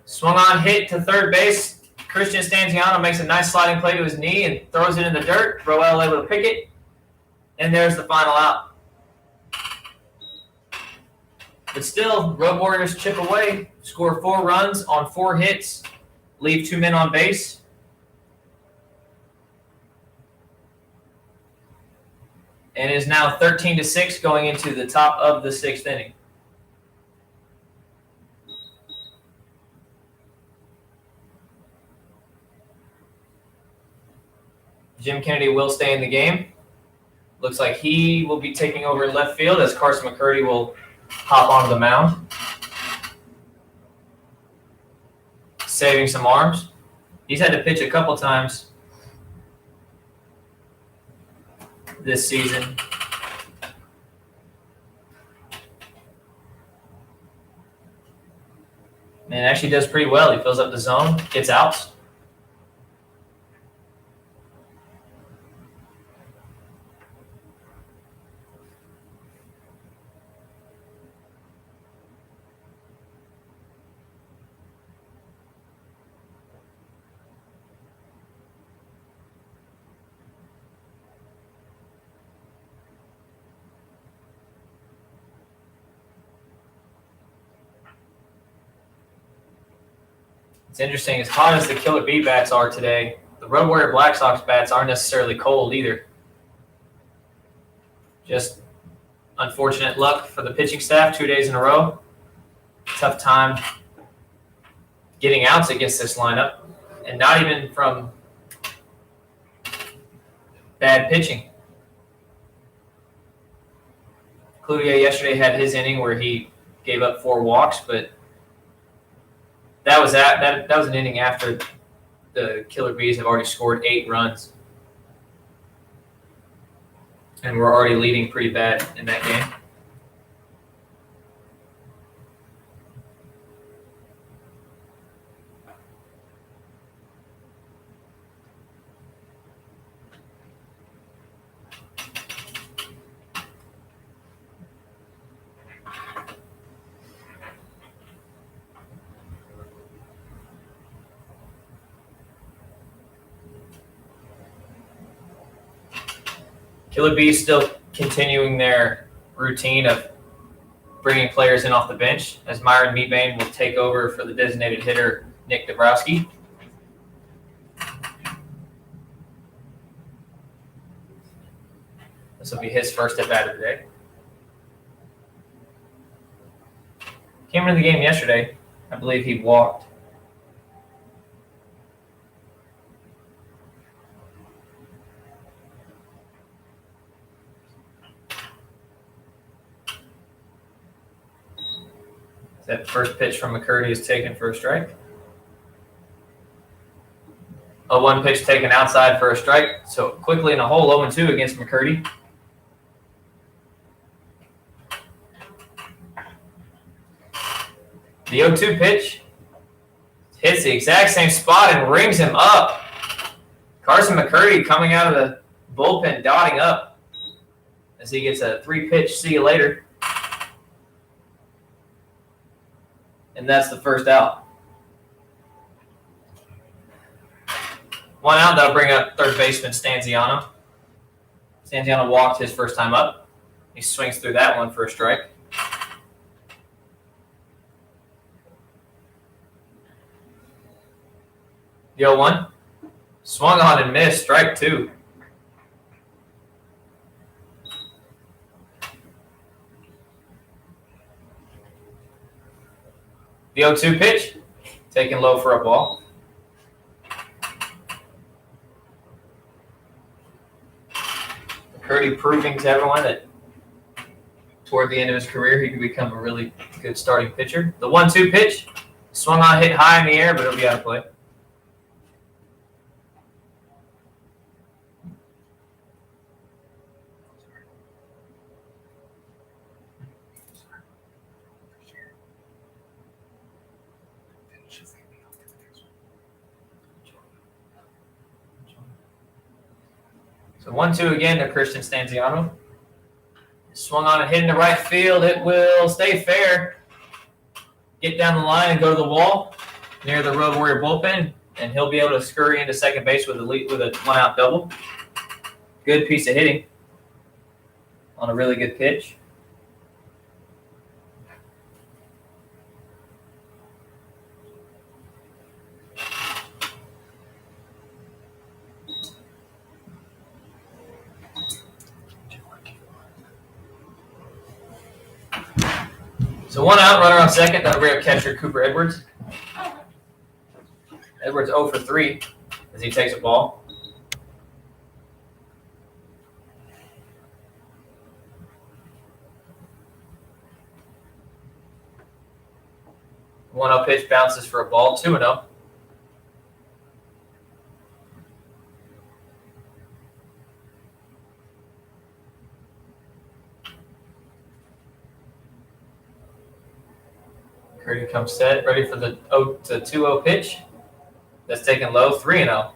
Swung on, hit to third base. Christian Stanziano makes a nice sliding play to his knee and throws it in the dirt. Roel able to pick it. And there's the final out. But still, Road Warriors chip away, score 4 runs on 4 hits, leave 2 men on base. And is now 13-6 going into the top of the 6th inning. Jim Kennedy will stay in the game. Looks like he will be taking over in left field as Carson McCurdy will hop onto the mound. Saving some arms. He's had to pitch a couple times this season. And actually does pretty well. He fills up the zone, gets outs. It's interesting, as hot as the Killer Bee bats are today, the Road Warrior Black Sox bats aren't necessarily cold either. Just unfortunate luck for the pitching staff 2 days in a row. Tough time getting outs against this lineup, and not even from bad pitching. Cloutier yesterday had his inning where he gave up 4 walks, but that was an inning after the Killer Bees have already scored 8 runs. And we're already leading pretty bad in that game. Killer Bees still continuing their routine of bringing players in off the bench, as Myron Meebane will take over for the designated hitter, Nick Dabrowski. This will be his first at bat of the day. Came into the game yesterday. I believe he walked. That first pitch from McCurdy is taken for a strike. A 1 pitch taken outside for a strike. So quickly in a hole, 0-2 against McCurdy. The 0-2 pitch hits the exact same spot and rings him up. Carson McCurdy coming out of the bullpen, dotting up as he gets a 3-pitch see you later. And that's the first out. 1 out, that'll bring up third baseman Stanziano. Stanziano walked his first time up. He swings through that one for a strike. The 0-1. Swung on and missed, strike 2. The 0-2 pitch, taken low for a ball. McCurdy proving to everyone that toward the end of his career, he could become a really good starting pitcher. The 1-2 pitch, swung on, hit high in the air, but it'll be out of play. So 1-2 again to Christian Stanziano. Swung on and hit into right field. It will stay fair. Get down the line and go to the wall near the Road Warrior bullpen, and he'll be able to scurry into second base with a 1-out double. Good piece of hitting on a really good pitch. So 1 out, runner on second. That'll bring up catcher Cooper Edwards. Edwards 0 for 3 as he takes a ball. One 0 pitch bounces for a ball, 2-0. McCurdy comes set, ready for the 2-0 pitch. That's taken low, 3-0.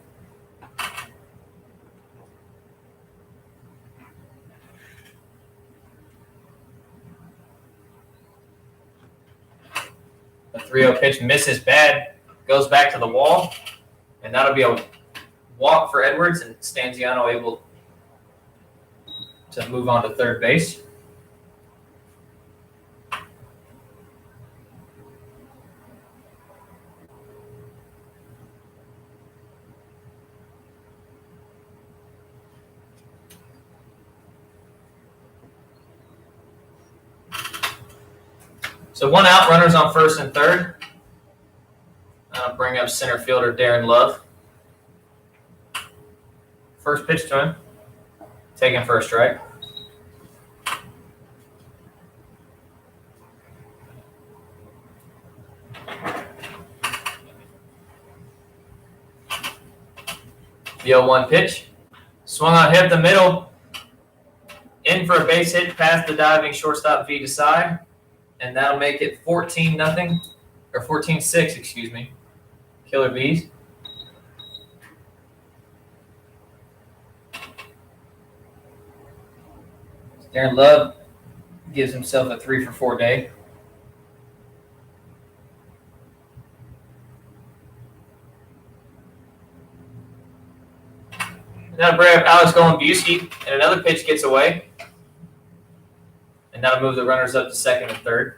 The 3-0 pitch misses bad, goes back to the wall, and that'll be a walk for Edwards, and Stanziano able to move on to third base. So 1 out, runners on first and third. I'll bring up center fielder Darren Love. First pitch to him, taken for a strike. The 0-1 pitch, swung on, hit the middle, in for a base hit past the diving shortstop V Desai, and that'll make it 14-0, or 14-6, excuse me. Killer Bees. Darren Love gives himself a 3-for-4 day. Now bring up Alex Golombuski, and another pitch gets away. And that'll move the runners up to second and third.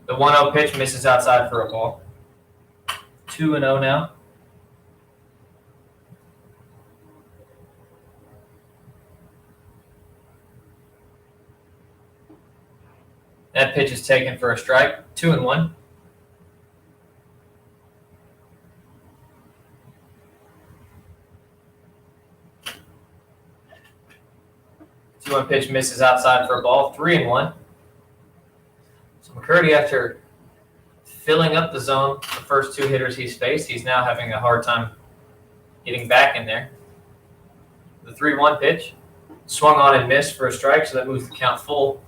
The 1-0 pitch misses outside for a ball. 2-0 now. That pitch is taken for a strike. 2-1. The 2-1 pitch misses outside for a ball. 3-1. So McCurdy, after filling up the zone, the first 2 hitters he's faced, he's now having a hard time getting back in there. The 3-1 pitch swung on and missed for a strike, so that moves the count full.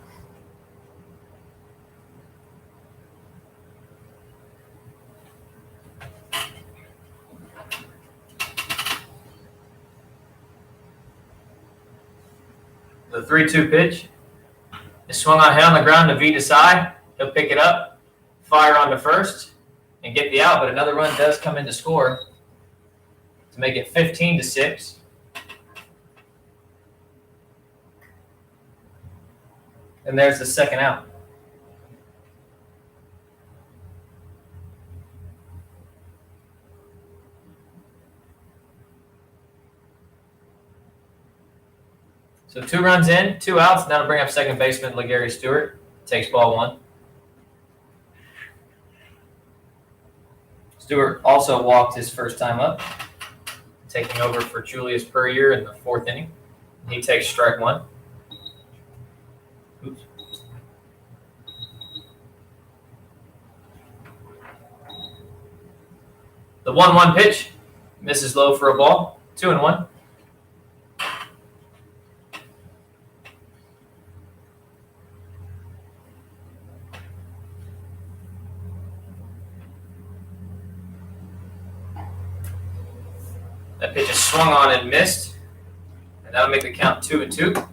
The 3-2 pitch is swung on, hit on the ground to V Desai. He'll pick it up, fire on to first, and get the out. But another run does come in to score to make it 15-6. And there's the second out. So 2 runs in, 2 outs. Now to bring up second baseman LeGarry Stewart. Takes ball 1. Stewart also walked his first time up, taking over for Julius Puryear in the 4th inning. He takes strike 1. Oops. The 1-1 pitch misses low for a ball. 2-1. That pitch is swung on and missed, and that'll make the count 2-2.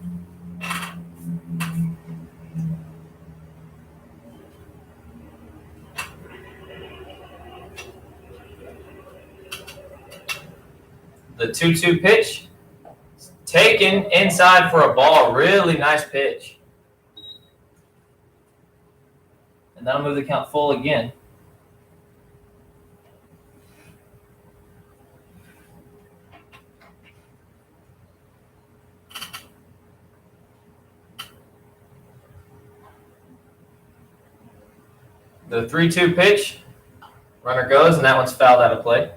The 2-2 pitch, taken inside for a ball. Really nice pitch. And that'll move the count full again. The 3-2 pitch, runner goes, and that one's fouled out of play.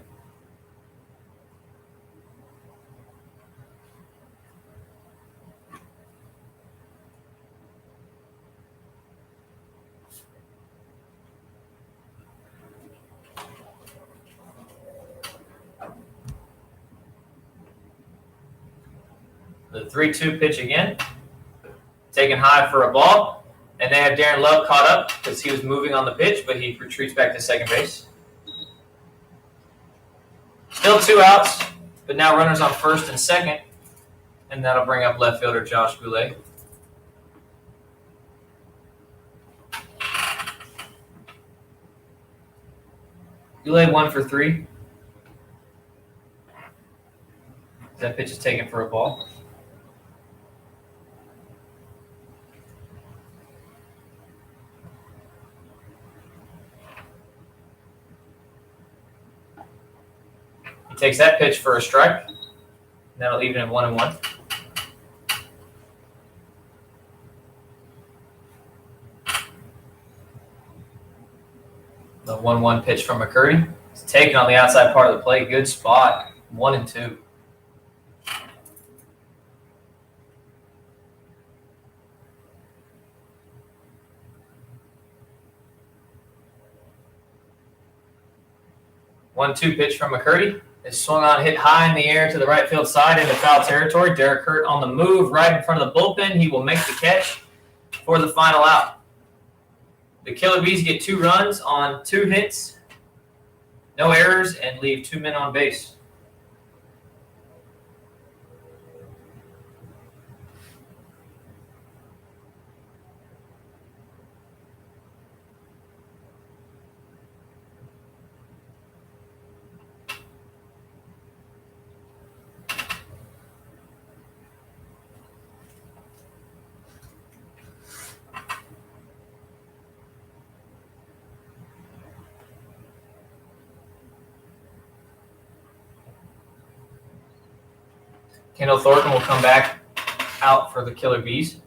The 3-2 pitch again. Taken high for a ball. And they have Darren Love caught up because he was moving on the pitch, but he retreats back to second base. Still 2 outs, but now runners on first and second. And that'll bring up left fielder Josh Goulet. Goulet 1 for 3. That pitch is taken for a ball. He takes that pitch for a strike. That'll even him 1-1. The 1-1 pitch from McCurdy. It's taken on the outside part of the plate. Good spot. 1-2. One-two pitch from McCurdy. It's swung on, hit high in the air to the right field side into foul territory. Derek Hurt on the move right in front of the bullpen. He will make the catch for the final out. The Killer Bees get 2 runs on 2 hits, no errors, and leave 2 men on base. Kendall Thornton will come back out for the Killer Bees.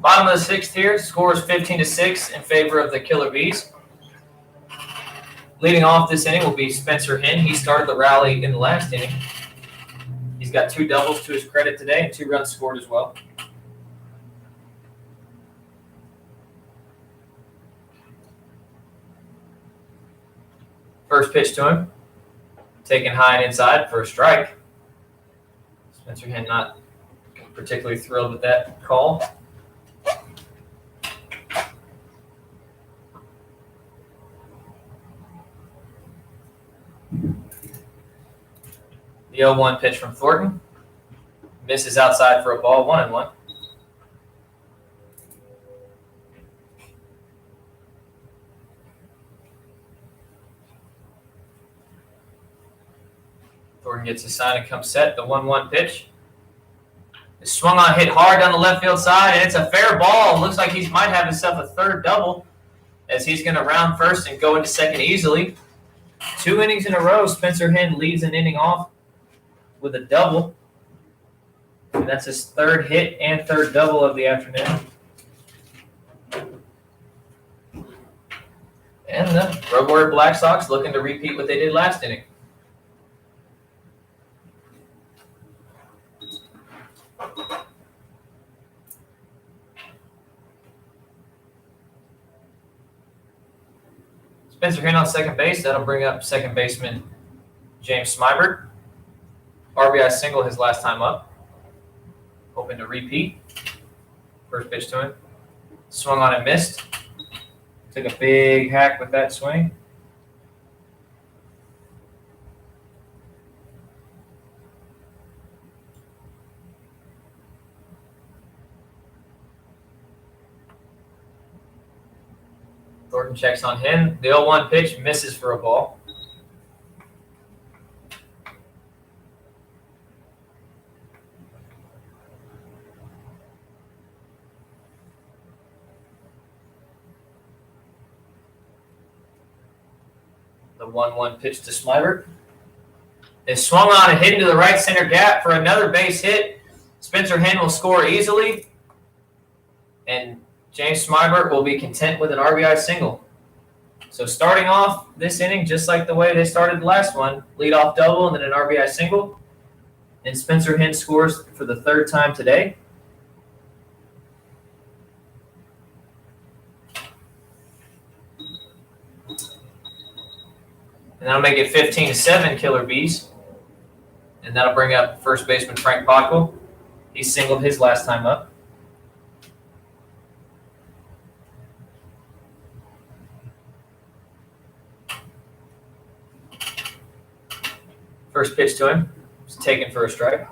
Bottom of the 6th here, score is 15-6 in favor of the Killer Bees. Leading off this inning will be Spencer Hinn. He started the rally in the last inning. He's got 2 doubles to his credit today and 2 runs scored as well. First pitch to him, taken high and inside for a strike. Spencer Hinn not particularly thrilled with that call. The 0-1 pitch from Thornton. Misses outside for a ball, 1-1. Thornton gets a sign and comes set. The 1-1 pitch. It's swung on, hit hard down the left field side, and it's a fair ball. Looks like he might have himself a 3rd double as he's going to round first and go into second easily. 2 innings in a row, Spencer Hinn leads an inning off with a double. And that's his 3rd hit and 3rd double of the afternoon. And the Road Warrior Black Sox looking to repeat what they did last inning. Spencer Hinn on second base. That'll bring up second baseman James Smybert. RBI single his last time up. Hoping to repeat. First pitch to him. Swung on and missed. Took a big hack with that swing. Thornton checks on him. The 0-1 pitch misses for a ball. The 1-1 pitch to Smybert. Is swung on and hit into the right center gap for another base hit. Spencer Hen will score easily. And James Smybert will be content with an RBI single. So starting off this inning, just like the way they started the last one, leadoff double and then an RBI single. And Spencer Hen scores for the third time today. And that'll make it 15-7 Killer Bees. And that'll bring up first baseman Frank Bachel. He singled his last time up. First pitch to him. It's taken for a strike.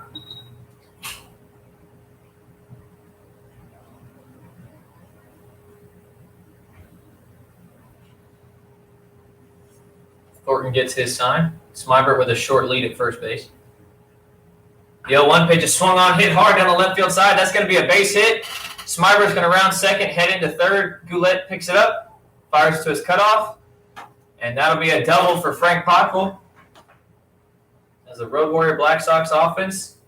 Thornton gets his sign. Smybert with a short lead at first base. The 0-1 pitch is swung on, hit hard down the left field side. That's going to be a base hit. Smibert's going to round second, head into third. Goulet picks it up, fires to his cutoff, and that'll be a double for Frank Bachel. As the Road Warrior Black Sox offense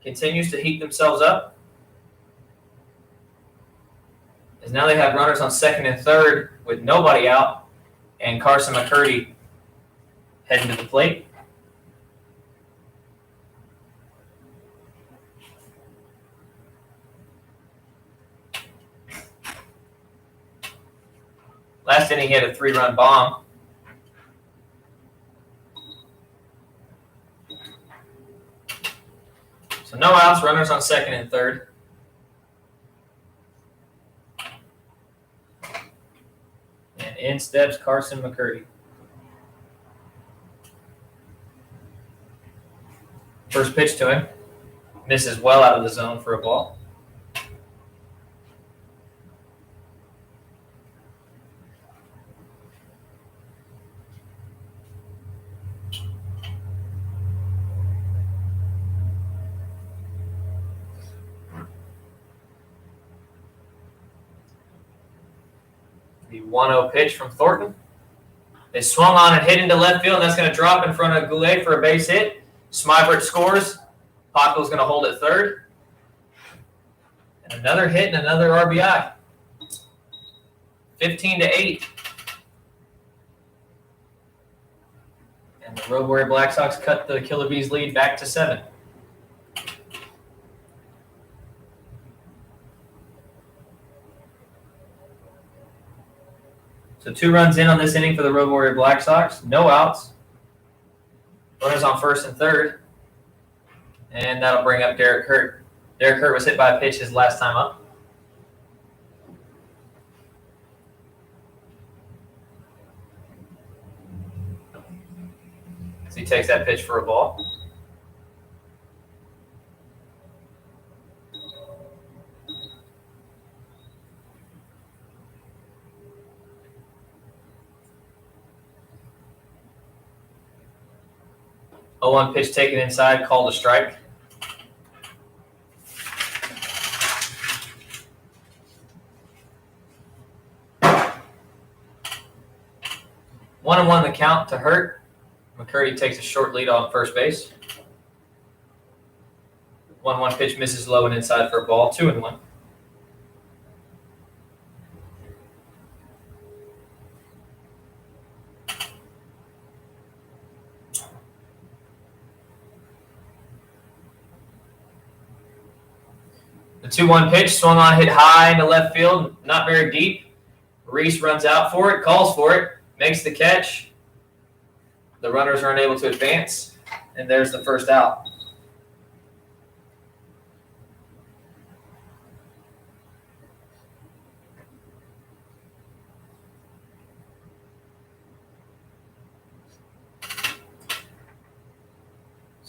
continues to heat themselves up. As now they have runners on second and third with nobody out, and Carson McCurdy heading to the plate. Last inning, he had a 3-run bomb. So no outs, runners on second and third. And in steps Carson McCurdy. First pitch to him. Misses well out of the zone for a ball. The 1-0 pitch from Thornton. They swung on and hit into left field, and that's going to drop in front of Goulet for a base hit. Smybert scores. Bachel's going to hold at third. And another hit and another RBI. 15-8. And the Road Warrior Black Sox cut the Killer Bees lead back to 7. So 2 runs in on this inning for the Road Warrior Black Sox. No outs. Runners on first and third. And that'll bring up Derek Hurt. Derek Hurt was hit by a pitch his last time up. So he takes that pitch for a ball. A 1 pitch taken inside, called a strike. One and 1 the count to Hurt. McCurdy takes a short lead on first base. 1-1 pitch misses low and inside for a ball. 2-1. The 2-1 pitch swung on, hit high into left field, not very deep. Reese runs out for it, calls for it, makes the catch. The runners are unable to advance, and there's the first out.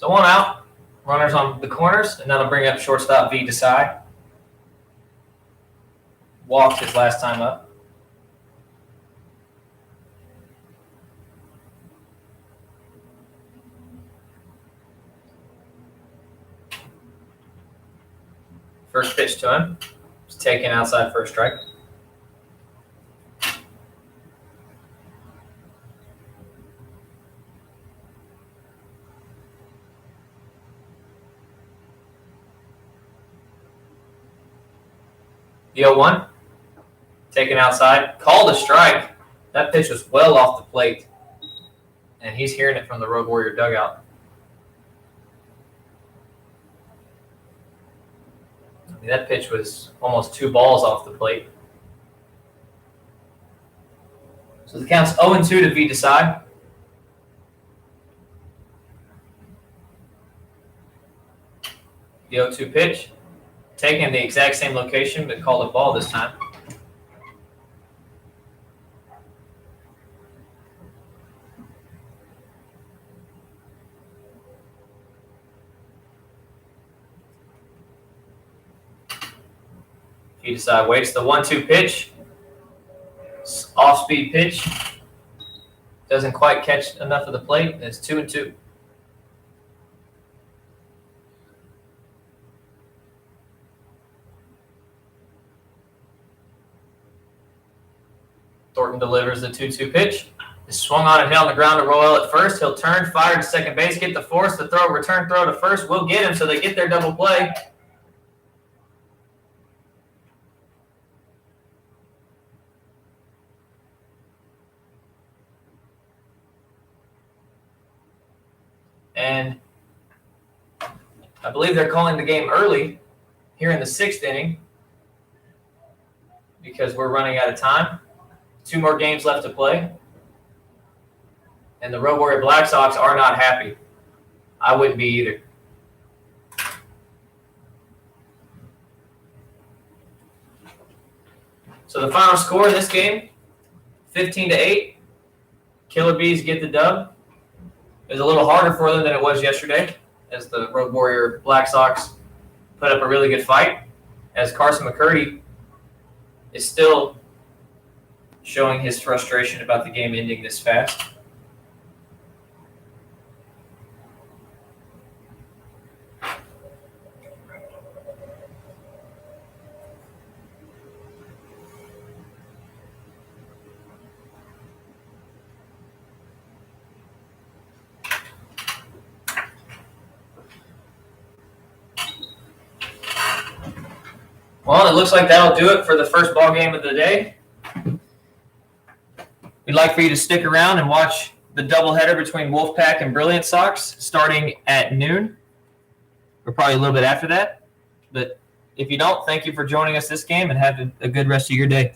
So 1 out. Runners on the corners, and that'll bring up shortstop V. Desai. Walked his last time up. First pitch to him. It's taken outside for a strike. The 0-1. Taken outside. Called a strike. That pitch was well off the plate. And he's hearing it from the Road Warrior dugout. That pitch was almost 2 balls off the plate. So the count's 0-2 to V. Desai. The 0-2 pitch. Taken the exact same location, but called a ball this time. V. Desai waits the 1-2 pitch. Off-speed pitch. Doesn't quite catch enough of the plate. It's 2-2. Thornton delivers the 2-2 pitch. It's swung on and hit on the ground to Roel at first. He'll turn, fire to second base, get the force, the throw, return throw to first. Will get him, so they get their double play. And I believe they're calling the game early here in the 6th inning because we're running out of time. 2 more games left to play. And the Road Warrior Black Sox are not happy. I wouldn't be either. So the final score in this game, 15-8. Killer Bees get the dub. It was a little harder for them than it was yesterday, as the Road Warrior Black Sox put up a really good fight, as Carson McCurdy is still showing his frustration about the game ending this fast. Well, it looks like that'll do it for the first ball game of the day. We'd like for you to stick around and watch the doubleheader between Wolfpack and Brilliant Sox starting at noon, or probably a little bit after that. But if you don't, thank you for joining us this game and have a good rest of your day.